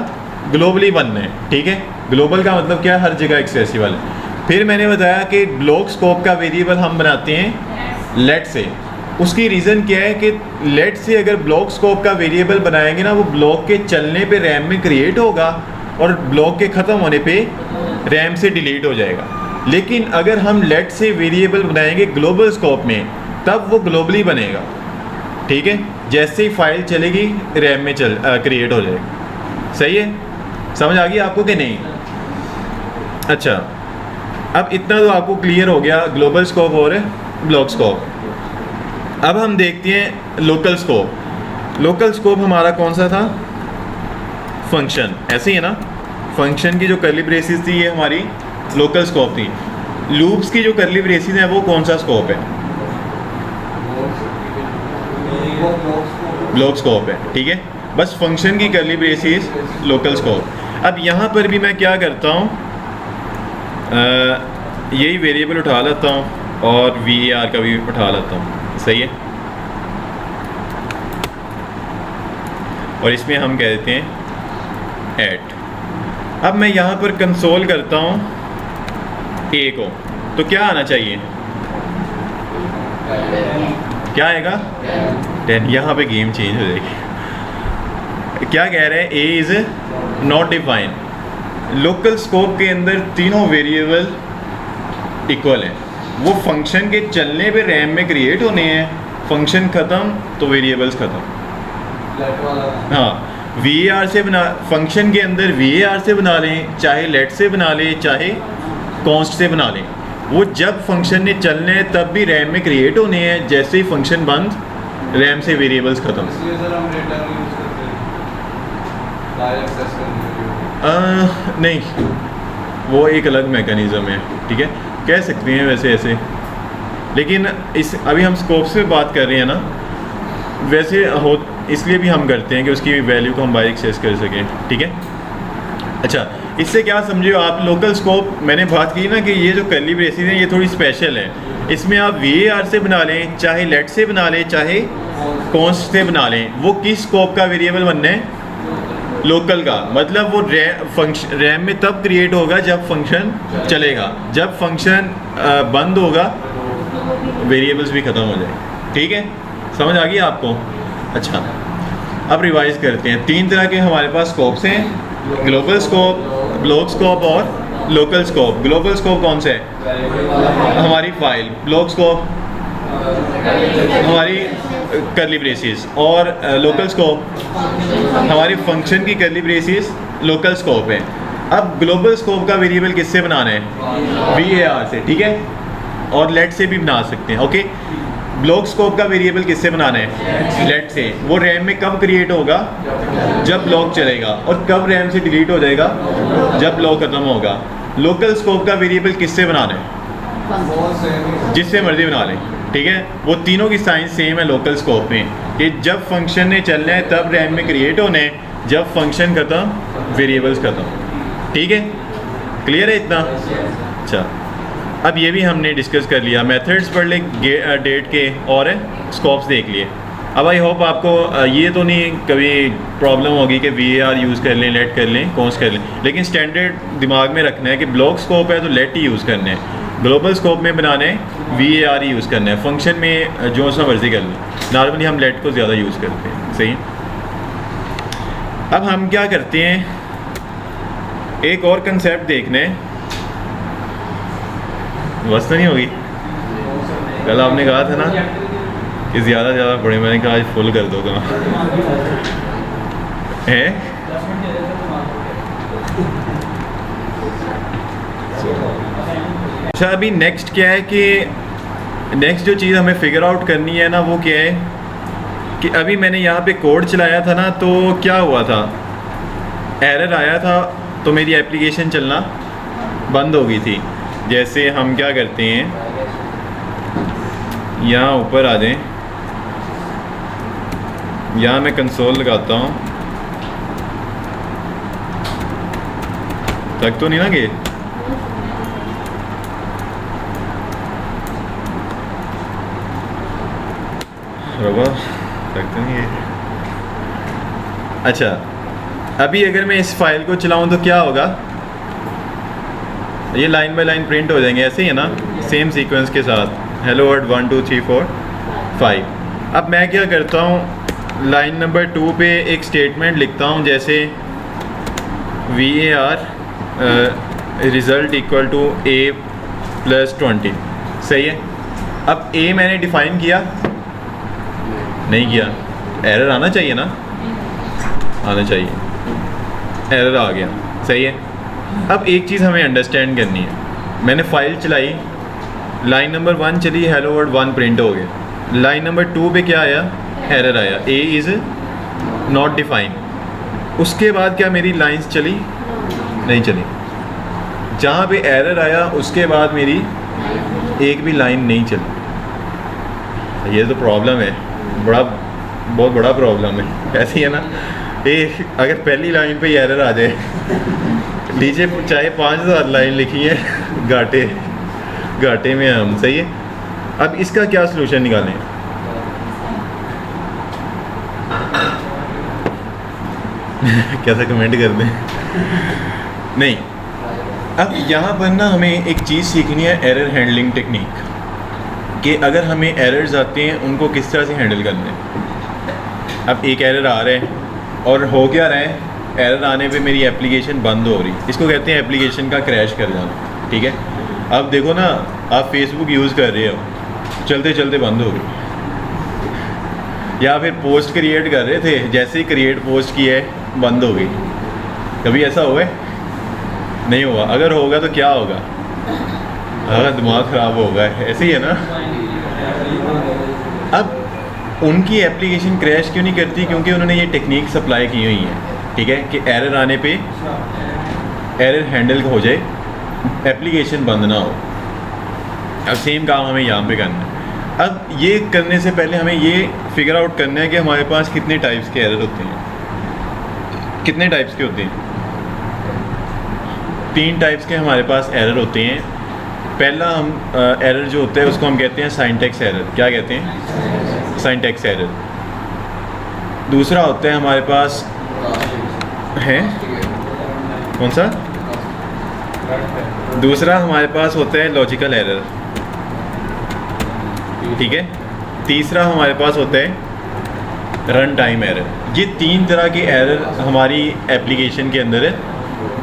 ग्लोबली बनना है, ठीक है। ग्लोबल का मतलब क्या है? हर जगह एक्सेसिबल है। फिर मैंने बताया कि ब्लॉक स्कोप का वेरिएबल हम बनाते हैं लेट से। उसकी रीज़न क्या है कि लेट से अगर ब्लॉक स्कोप का वेरिएबल बनाएंगे ना, वो ब्लॉक के चलने पे रैम में क्रिएट होगा और ब्लॉक के ख़त्म होने पे रैम से डिलीट हो जाएगा। लेकिन अगर हम लेट से वेरिएबल बनाएंगे ग्लोबल स्कोप में तब वो ग्लोबली बनेगा, ठीक है। जैसे ही फाइल चलेगी रैम में क्रिएट हो जाएगा। सही है? समझ आ गई आपको कि नहीं? अच्छा, अब इतना तो आपको क्लियर हो गया ग्लोबल स्कोप और ब्लॉक स्कोप। अब हम देखते हैं लोकल स्कोप। लोकल स्कोप हमारा कौन सा था? फंक्शन, ऐसे ही है ना। फंक्शन की जो करली ब्रेसेस थी ये हमारी लोकल स्कोप थी। लूप्स की जो करली ब्रेसेस हैं वो कौन सा स्कोप है? ब्लॉक स्कोप है, ठीक है। बस फंक्शन की करली ब्रेसेस लोकल स्कोप। अब यहाँ पर भी मैं क्या करता हूँ, यही वेरिएबल उठा लेता हूँ और VAR का भी उठा लेता हूँ, सही है। और इसमें हम कह देते हैं ऐट। अब मैं यहाँ पर कंसोल करता हूँ A को, तो क्या आना चाहिए? क्या आएगा? 10। यहाँ पे गेम चेंज हो जाएगी। क्या कह रहे हैं? A is not define. Local scope के अंदर तीनों वेरिएबल इक्वल हैं, वो फंक्शन के चलने पे रैम में क्रिएट होने हैं। फंक्शन ख़त्म तो वेरिएबल्स ख़त्म। हाँ, VAR से बना, फंक्शन के अंदर VAR से बना लें चाहे लेट से बना लें चाहे कॉन्स्ट से बना लें, वो जब फंक्शन ने चलने हैं तब भी रैम में क्रिएट होने हैं। जैसे ही फंक्शन बंद रैम से वेरिएबल्स ख़त्म। नहीं, वो एक अलग मैकेनिज़्म है, ठीक है, कह सकते हैं वैसे ऐसे। लेकिन इस अभी हम स्कोप से बात कर रहे हैं ना, वैसे हो इसलिए भी हम करते हैं कि उसकी वैल्यू को हम बाहर एक्सेस कर सकें, ठीक है। अच्छा, इससे क्या समझे आप? लोकल स्कोप मैंने बात की ना कि ये जो करली ब्रेसेस हैं ये थोड़ी स्पेशल है। इसमें आप VAR से बना लें चाहे लेट से बना लें चाहे कॉन्स्ट से बना लें, वो किस स्कोप का वेरिएबल बनना है? लोकल का। मतलब वो रैम में तब क्रिएट होगा जब फंक्शन चलेगा, जब फंक्शन बंद होगा वेरिएबल्स भी ख़त्म हो जाए, ठीक है। समझ आ गई आपको? अच्छा, अब रिवाइज करते हैं। तीन तरह के हमारे पास स्कोप्स हैं, ग्लोबल स्कोप, ब्लॉक स्कोप और लोकल स्कोप। ग्लोबल स्कोप कौन सा है? हमारी फाइल। ब्लॉक स्कोप हमारी करली ब्रेसेस। और लोकल स्कोप हमारी फंक्शन की करली ब्रेसेस लोकल स्कोप है। अब ग्लोबल स्कोप का वेरिएबल किससे बनाना है? VAR से, ठीक है, और लेट से भी बना सकते हैं, ओके। ब्लॉक स्कोप का वेरिएबल किससे बनाना है? लेट से। वो रैम में कब क्रिएट होगा? जब ब्लॉक चलेगा। और कब रैम से डिलीट हो जाएगा? जब ब्लॉक खत्म होगा। लोकल स्कोप का वेरिएबल किससे बनाना है? जिससे मर्जी बना लें, ठीक है। वो तीनों की साइंस सेम है लोकल स्कोप में कि जब फंक्शन ने चलना है तब रैम में क्रिएट होने हैं, जब फंक्शन ख़त्म वेरिएबल्स ख़त्म, ठीक है। क्लियर है इतना? अच्छा, अब ये भी हमने डिस्कस कर लिया। मेथड्स पढ़ ले डेट के और स्कोप्स देख लिए। अब आई होप आपको ये तो नहीं कभी प्रॉब्लम होगी कि VAR यूज़ कर लें, लेट कर लें, कॉन्स्ट कर लें। लेकिन स्टैंडर्ड दिमाग में रखना है कि ब्लॉक स्कोप है तो लेट ही यूज़ करना है, ग्लोबल स्कोप में बनाने VAR ही यूज़ करना है, फंक्शन में जो सा मर्ज़ी कर लें। नॉर्मली हम लेट को ज़्यादा यूज़ करते हैं, सही। अब हम क्या करते हैं, एक और कंसेप्ट देखने, बस तो नहीं होगी। कल आपने कहा था ना कि ज़्यादा ज़्यादा पढ़े, मैंने कहा आज फुल कर दो काम है। अच्छा, अभी नेक्स्ट क्या है कि नेक्स्ट जो चीज़ हमें फिगर आउट करनी है ना, वो क्या है कि अभी मैंने यहाँ पे कोड चलाया था ना, तो क्या हुआ था, एरर आया था, तो मेरी एप्लीकेशन चलना बंद हो गई थी। जैसे हम क्या करते हैं, यहाँ ऊपर आ जाएं, यहाँ मैं कंसोल लगाता हूँ, तक तो नहीं ना गए, रबा तक तो नहीं है। अच्छा, अभी अगर मैं इस फाइल को चलाऊं तो क्या होगा, ये लाइन बाय लाइन प्रिंट हो जाएंगे, ऐसे ही है ना, सेम सीक्वेंस के साथ, हेलो वर्ल्ड 1 2 3 4 5। अब मैं क्या करता हूँ, लाइन नंबर 2 पे एक स्टेटमेंट लिखता हूँ, जैसे VAR result equal to A+20, सही है। अब A मैंने डिफ़ाइन किया नहीं किया, एरर आना चाहिए ना, आना चाहिए, एरर आ गया, सही है। अब एक चीज़ हमें अंडरस्टैंड करनी है, मैंने फ़ाइल चलाई, लाइन नंबर 1 चली, हेलो वर्ल्ड 1 प्रिंट हो गया, लाइन नंबर 2 पे क्या आया, एरर आया, A इज़ नॉट डिफाइन। उसके बाद क्या मेरी लाइंस चली, नहीं चली, जहाँ पे एरर आया उसके बाद मेरी एक भी लाइन नहीं चली। ये तो प्रॉब्लम है, बहुत बड़ा प्रॉब्लम है, ऐसी है ना। अगर पहली लाइन पे एरर आ जाए, नीचे चाहे 5000 लाइन लिखी है, घाटे में हम, सही है। अब इसका क्या सलूशन निकालें, कैसा कमेंट कर दें नहीं। अब यहाँ पर ना हमें एक चीज़ सीखनी है, एरर हैंडलिंग टेक्निक, कि अगर हमें एरर्स आते हैं उनको किस तरह से हैंडल करना है। अब एक एरर आ रहा है और हो क्या रहा है, एरर आने पे मेरी एप्लीकेशन बंद हो रही, इसको कहते हैं एप्लीकेशन का क्रैश कर जाना, ठीक है। अब देखो ना, आप फेसबुक यूज़ कर रहे हो, चलते चलते बंद हो गई, या फिर पोस्ट क्रिएट कर रहे थे, जैसे ही क्रिएट पोस्ट की है बंद हो गई। कभी ऐसा हुआ है? नहीं हुआ। अगर होगा तो क्या होगा, अगर दिमाग ख़राब होगा, ऐसे ही है ना। अब उनकी एप्लीकेशन क्रैश क्यों नहीं करती, क्योंकि उन्होंने ये टेक्निक सप्लाई की हुई है, ठीक है, कि एरर आने पे एरर हैंडल हो जाए, एप्लीकेशन बंद ना हो। अब सेम काम हमें यहाँ पे करना है। अब ये करने से पहले हमें ये फिगर आउट करना है कि हमारे पास कितने टाइप्स के एरर होते हैं। कितने टाइप्स के होते हैं? 3 टाइप्स के हमारे पास एरर होते हैं। पहला हम एरर जो होता है उसको हम कहते हैं सिंटैक्स एरर। क्या कहते हैं? Syntax error. दूसरा होता है हमारे पास है कौन सा? दूसरा हमारे पास होता है लॉजिकल एरर, ठीक है। तीसरा हमारे पास होता है रन टाइम एरर। ये 3 तरह के एरर हमारी एप्लीकेशन के अंदर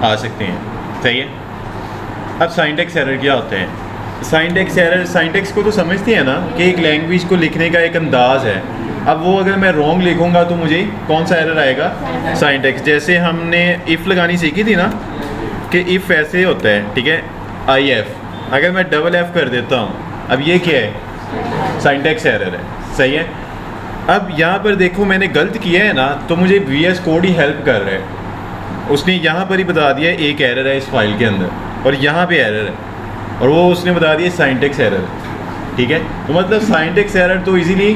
आ सकते हैं, सही है। अब सिंटैक्स एरर क्या होते हैं? सिंटैक्स एरर, सिंटैक्स को तो समझते हैं ना कि एक लैंग्वेज को लिखने का एक अंदाज़ है। अब वो अगर मैं रॉन्ग लिखूंगा तो मुझे कौन सा एरर आएगा? सिंटैक्स। जैसे हमने इफ़ लगानी सीखी थी ना कि इफ़ ऐसे होता है, ठीक है, IF, अगर मैं डबल F कर देता हूँ, अब ये क्या है? सिंटैक्स एरर है, सही है। अब यहाँ पर देखो मैंने गलत किया है ना, तो मुझे VS कोड ही हेल्प कर रहा है। उसने यहाँ पर ही बता दिया एक एरर है इस फाइल के अंदर और यहाँ पे एरर है, और वो उसने बता दिया सिंटैक्स एरर, ठीक है। तो मतलब सिंटैक्स एरर तो इजीली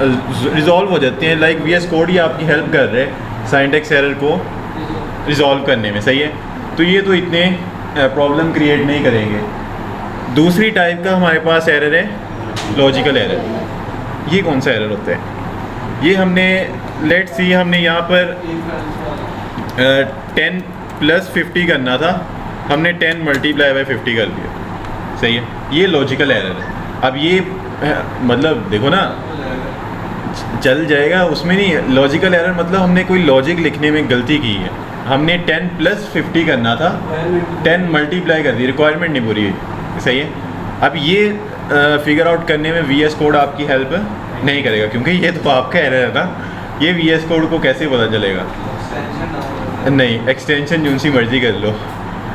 रिजॉल्व हो जाते हैं, लाइक VS कोड ही आपकी हेल्प कर रहे हैं सिंटैक्स एरर को रिजॉल्व करने में, सही है। तो ये तो इतने प्रॉब्लम क्रिएट नहीं करेंगे। दूसरी टाइप का हमारे पास एरर है लॉजिकल एरर। ये कौन सा एरर होता है? ये हमने लेट्स सी हमने यहाँ पर 10 + 50 करना था, हमने 10 × 50 कर दिया, सही है, ये लॉजिकल एरर है। अब ये मतलब देखो ना, चल जाएगा उसमें नहीं। लॉजिकल एरर मतलब हमने कोई लॉजिक लिखने में गलती की है, हमने 10 + 50 करना था, 10 मल्टीप्लाई कर दी, रिक्वायरमेंट नहीं पूरी, सही है। अब ये फिगर आउट करने में VS कोड आपकी हेल्प नहीं करेगा, क्योंकि ये तो आपका एरर है ना। ये VS कोड को कैसे पता चलेगा? नहीं, एक्सटेंशन जो सी मर्जी कर लो,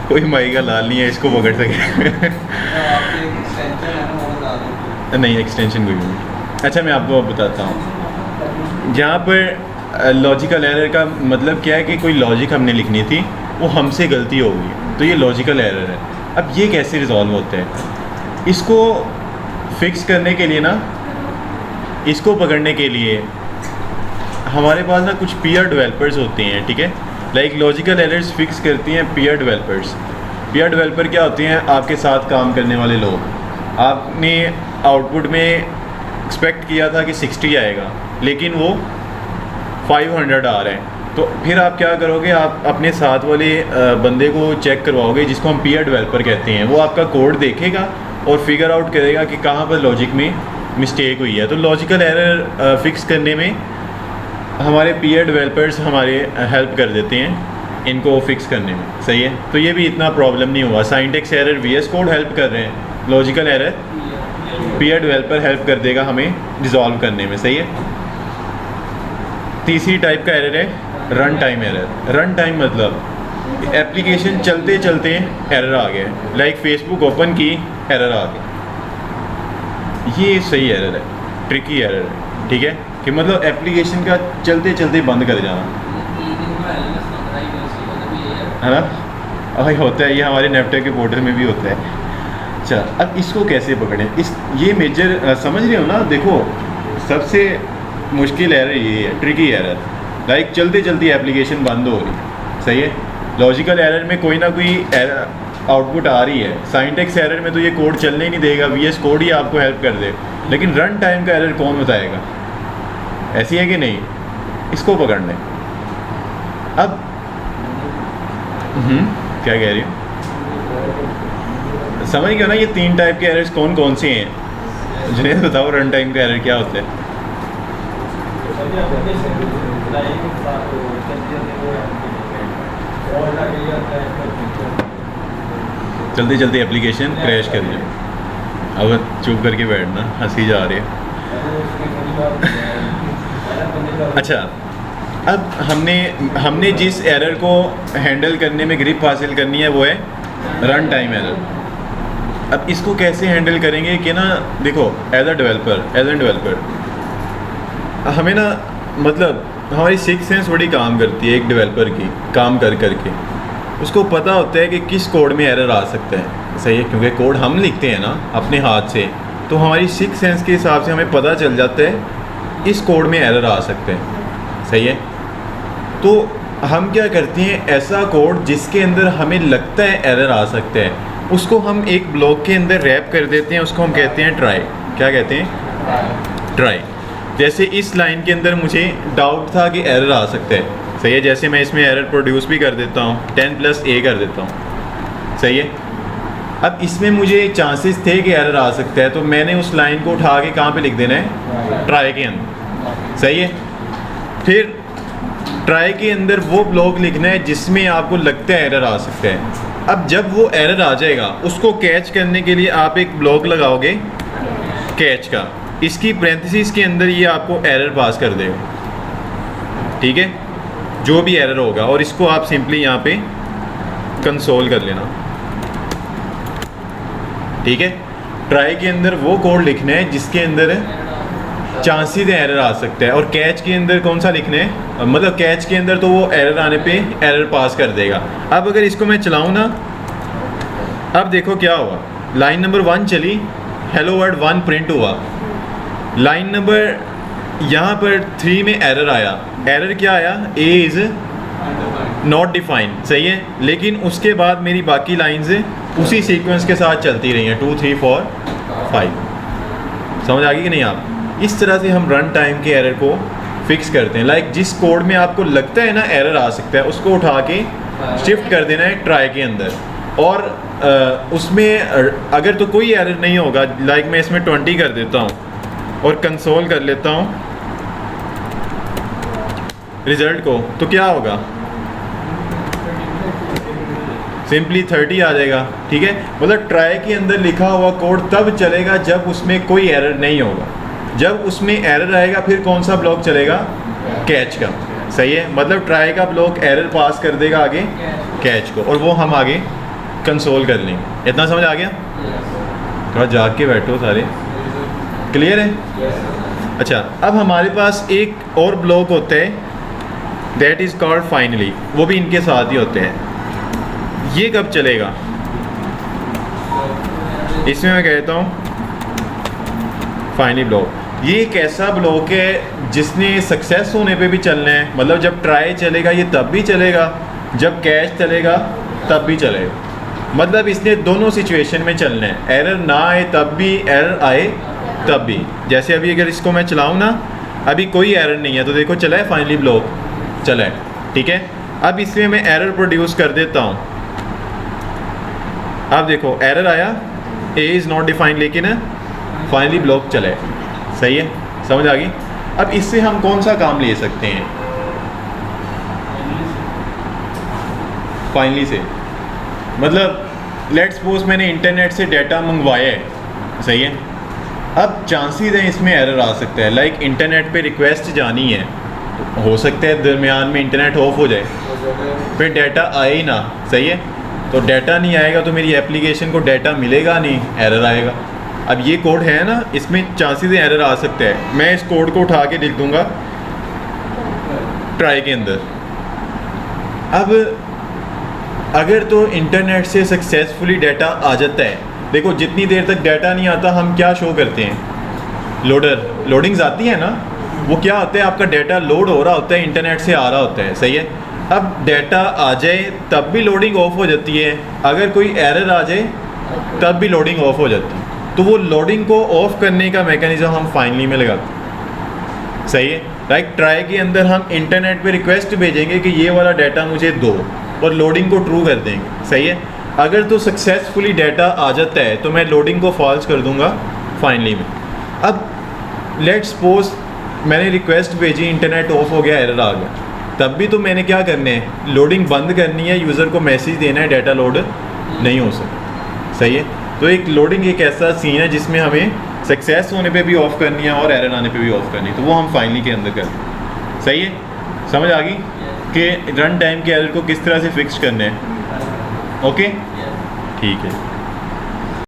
कोई माई का लाल नहीं है इसको पकड़ सके। नहीं, एक्सटेंशन कोई नहीं। अच्छा, मैं आपको बताता हूँ। जहाँ पर लॉजिकल एरर का मतलब क्या है कि कोई लॉजिक हमने लिखनी थी, वो हमसे गलती हो गई, तो ये लॉजिकल एरर है। अब ये कैसे रिजॉल्व होते हैं? इसको फिक्स करने के लिए ना, इसको पकड़ने के लिए हमारे पास ना कुछ पीयर डेवलपर्स होते हैं, ठीक है। लाइक लॉजिकल एरर्स फिक्स करती हैं पीयर डेवलपर्स। पीयर डेवलपर क्या होते हैं? आपके साथ काम करने वाले लोग। आपने आउटपुट में एक्सपेक्ट किया था कि 60 आएगा, लेकिन वो 500 आ रहे हैं, तो फिर आप क्या करोगे? आप अपने साथ वाले बंदे को चेक करवाओगे, जिसको हम पीयर डेवलपर कहते हैं। वो आपका कोड देखेगा और फिगर आउट करेगा कि कहाँ पर लॉजिक में मिस्टेक हुई है। तो लॉजिकल एरर फिक्स करने में हमारे पीयर डेवलपर्स हमारे हेल्प कर देते हैं इनको फिक्स करने में, सही है। तो ये भी इतना प्रॉब्लम नहीं हुआ। Syntax error VS code help कर रहे हैं, logical error peer developer help कर देगा हमें रिजॉल्व करने में, सही है। तीसरी टाइप का एरर है run time error. Run time मतलब एप्लीकेशन चलते चलते एरर आ गया, लाइक फेसबुक ओपन की, एरर आ गया। ये सही एरर है, ट्रिकी एरर है, ठीक है, कि मतलब एप्लीकेशन का चलते चलते बंद कर जाना, है ना। और होता है, ये हमारे नेपटेक के पोर्टल में भी होता है। अच्छा, अब इसको कैसे पकड़ें? ये मेजर समझ रहे हो ना? देखो, सबसे मुश्किल एरर ये है, ट्रिकी एरर। लाइक चलते चलते एप्लीकेशन बंद हो रही, सही है। लॉजिकल एरर में कोई ना कोई आउटपुट आ रही है। सिंटैक्स एरर में तो ये कोड चलने ही नहीं देगा, VS कोड ही आपको हेल्प कर दे। लेकिन रन टाइम का एरर कौन बताएगा? ऐसी है कि नहीं? इसको पकड़ना है। अब क्या कह रही हो? समझ गया ना? ये 3 टाइप के एरर्स कौन कौन से हैं? जुनैद बताओ, रन टाइम का एरर क्या होता है? चलते चलते एप्लीकेशन क्रैश कर जाए। अब चुप करके बैठना, हंसी जा रही है। अच्छा, अब हमने जिस एरर को हैंडल करने में ग्रिप हासिल करनी है वो है रन टाइम एरर। अब इसको कैसे हैंडल करेंगे कि ना, देखो, एज एन डेवलपर हमें ना, मतलब हमारी सिक्स सेंस बड़ी काम करती है एक डेवलपर की, काम कर करके उसको पता होता है कि किस कोड में एरर आ सकता है, सही है। क्योंकि कोड हम लिखते हैं ना अपने हाथ से, तो हमारी सिक्स सेंस के हिसाब से हमें पता चल जाता है इस कोड में एरर आ सकते हैं, सही है। तो हम क्या करते हैं, ऐसा कोड जिसके अंदर हमें लगता है एरर आ सकता है, उसको हम एक ब्लॉक के अंदर रैप कर देते हैं। उसको हम कहते हैं ट्राई। क्या कहते हैं? ट्राई। जैसे इस लाइन के अंदर मुझे डाउट था कि एरर आ सकता है, सही है। जैसे मैं इसमें एरर प्रोड्यूस भी कर देता हूँ, 10 + a कर देता हूँ, सही है। अब इसमें मुझे चांसेस थे कि एरर आ सकता है, तो मैंने उस लाइन को उठा के कहाँ पे लिख देना है? ट्राई के अंदर, सही है। फिर ट्राई के अंदर वो ब्लॉक लिखना है जिसमें आपको लगता है एरर आ सकता है। अब जब वो एरर आ जाएगा, उसको कैच करने के लिए आप एक ब्लॉक लगाओगे कैच का, इसकी पैरेंथेसिस के अंदर ये आपको एरर पास कर देगा, ठीक है, जो भी एरर होगा। और इसको आप सिंपली यहाँ पे कंसोल कर लेना, ठीक है। ट्राई के अंदर वो कोड लिखना है जिसके अंदर चांसेस एरर आ सकता है, और कैच के अंदर कौन सा लिखना है? मतलब कैच के अंदर तो वो एरर आने पे एरर पास कर देगा। अब अगर इसको मैं चलाऊँ ना, अब देखो क्या हुआ। लाइन नंबर 1 चली, हेलो वर्ल्ड 1 प्रिंट हुआ। लाइन नंबर यहाँ पर 3 में एरर आया। एरर क्या आया? ए इज़ नॉट डिफाइंड, सही है। लेकिन उसके बाद मेरी बाकी लाइंस उसी सीक्वेंस के साथ चलती रही हैं, 2 3 4 5। समझ आ गई कि नहीं आप? इस तरह से हम रन टाइम के एरर को फिक्स करते हैं। लाइक जिस कोड में आपको लगता है ना एरर आ सकता है, उसको उठा के शिफ्ट कर देना है ट्राई के अंदर। और उसमें अगर तो कोई एरर नहीं होगा, लाइक मैं इसमें 20 कर देता हूँ और कंसोल कर लेता हूँ रिज़ल्ट को, तो क्या होगा? सिंपली 30 आ जाएगा। ठीक है, मतलब ट्राई के अंदर लिखा हुआ कोड तब चलेगा जब उसमें कोई एरर नहीं होगा। जब उसमें एरर आएगा फिर कौन सा ब्लॉक चलेगा? कैच का। सही है, मतलब ट्राई का ब्लॉक एरर पास कर देगा आगे कैच को, और वो हम आगे कंसोल कर लेंगे। इतना समझ आ गया? थोड़ा जाग के बैठो सारे, क्लियर है? अच्छा, अब हमारे पास एक और ब्लॉक होता है दैट इज़ कॉल्ड फाइनली, वो भी इनके साथ ही होते हैं। ये कब चलेगा? इसमें मैं कहता हूँ फाइनली ब्लॉक। ये एक ऐसा ब्लॉक है जिसने सक्सेस होने पे भी चलना है, मतलब जब ट्राई चलेगा ये तब भी चलेगा, जब कैच चलेगा तब भी चलेगा। मतलब इसने दोनों सिचुएशन में चलना है, एरर ना आए तब भी, एरर आए तब भी। जैसे अभी अगर इसको मैं चलाऊँ ना, अभी कोई एरर नहीं है तो देखो चला है फाइनली ब्लॉक, चला है। ठीक है, अब इसमें मैं एरर प्रोड्यूस कर देता हूँ। अब देखो एरर आया, ए इज़ नॉट डिफाइंड, लेकिन फाइनली ब्लॉक चला है। सही है, समझ आ गई? अब इससे हम कौन सा काम ले सकते हैं? फाइनली से मतलब लेट्स सपोज मैंने इंटरनेट से डाटा मंगवाया है। सही है, अब चांसेस हैं इसमें एरर आ सकता है। लाइक इंटरनेट पे रिक्वेस्ट जानी है, तो हो सकता है दरमियान में इंटरनेट ऑफ हो जाए, फिर डाटा आए ही ना। सही है, तो डाटा नहीं आएगा तो मेरी एप्लीकेशन को डाटा मिलेगा नहीं, एरर आएगा। अब ये कोड है ना, इसमें चांसेस एरर आ सकते हैं। मैं इस कोड को उठा के लिख दूंगा ट्राई के अंदर। अब अगर तो इंटरनेट से सक्सेसफुली डाटा आ जाता है, देखो जितनी देर तक डाटा नहीं आता हम क्या शो करते हैं? लोडिंग्स आती है ना, वो क्या होता है, आपका डाटा लोड हो रहा होता है, इंटरनेट से आ रहा होता है। सही है, अब डाटा आ जाए तब भी लोडिंग ऑफ हो जाती है, अगर कोई एरर आ जाए तब भी लोडिंग ऑफ हो जाती है। तो वो लोडिंग को ऑफ करने का मैकेनिज्म हम फाइनली में लगाते हैं। सही है, लाइक ट्राई के अंदर हम इंटरनेट पे रिक्वेस्ट भेजेंगे कि ये वाला डाटा मुझे दो, और लोडिंग को ट्रू कर देंगे। सही है, अगर तो सक्सेसफुली डाटा आ जाता है तो मैं लोडिंग को फॉल्स कर दूंगा फाइनली में। अब लेट्स सपोज मैंने रिक्वेस्ट भेजी, इंटरनेट ऑफ हो गया, एरर आ गया, तब भी तो मैंने क्या करने है? लोडिंग बंद करनी है, यूज़र को मैसेज देना है डाटा लोड नहीं हो सकता। सही है, तो एक लोडिंग एक ऐसा सीन है जिसमें हमें सक्सेस होने पे भी ऑफ करनी है और एरर आने पे भी ऑफ करनी है, तो वो हम फाइनली के अंदर करते हैं। सही है, समझ आ गई कि रन टाइम के एरर को किस तरह से फिक्स करना है? ओके, ठीक है।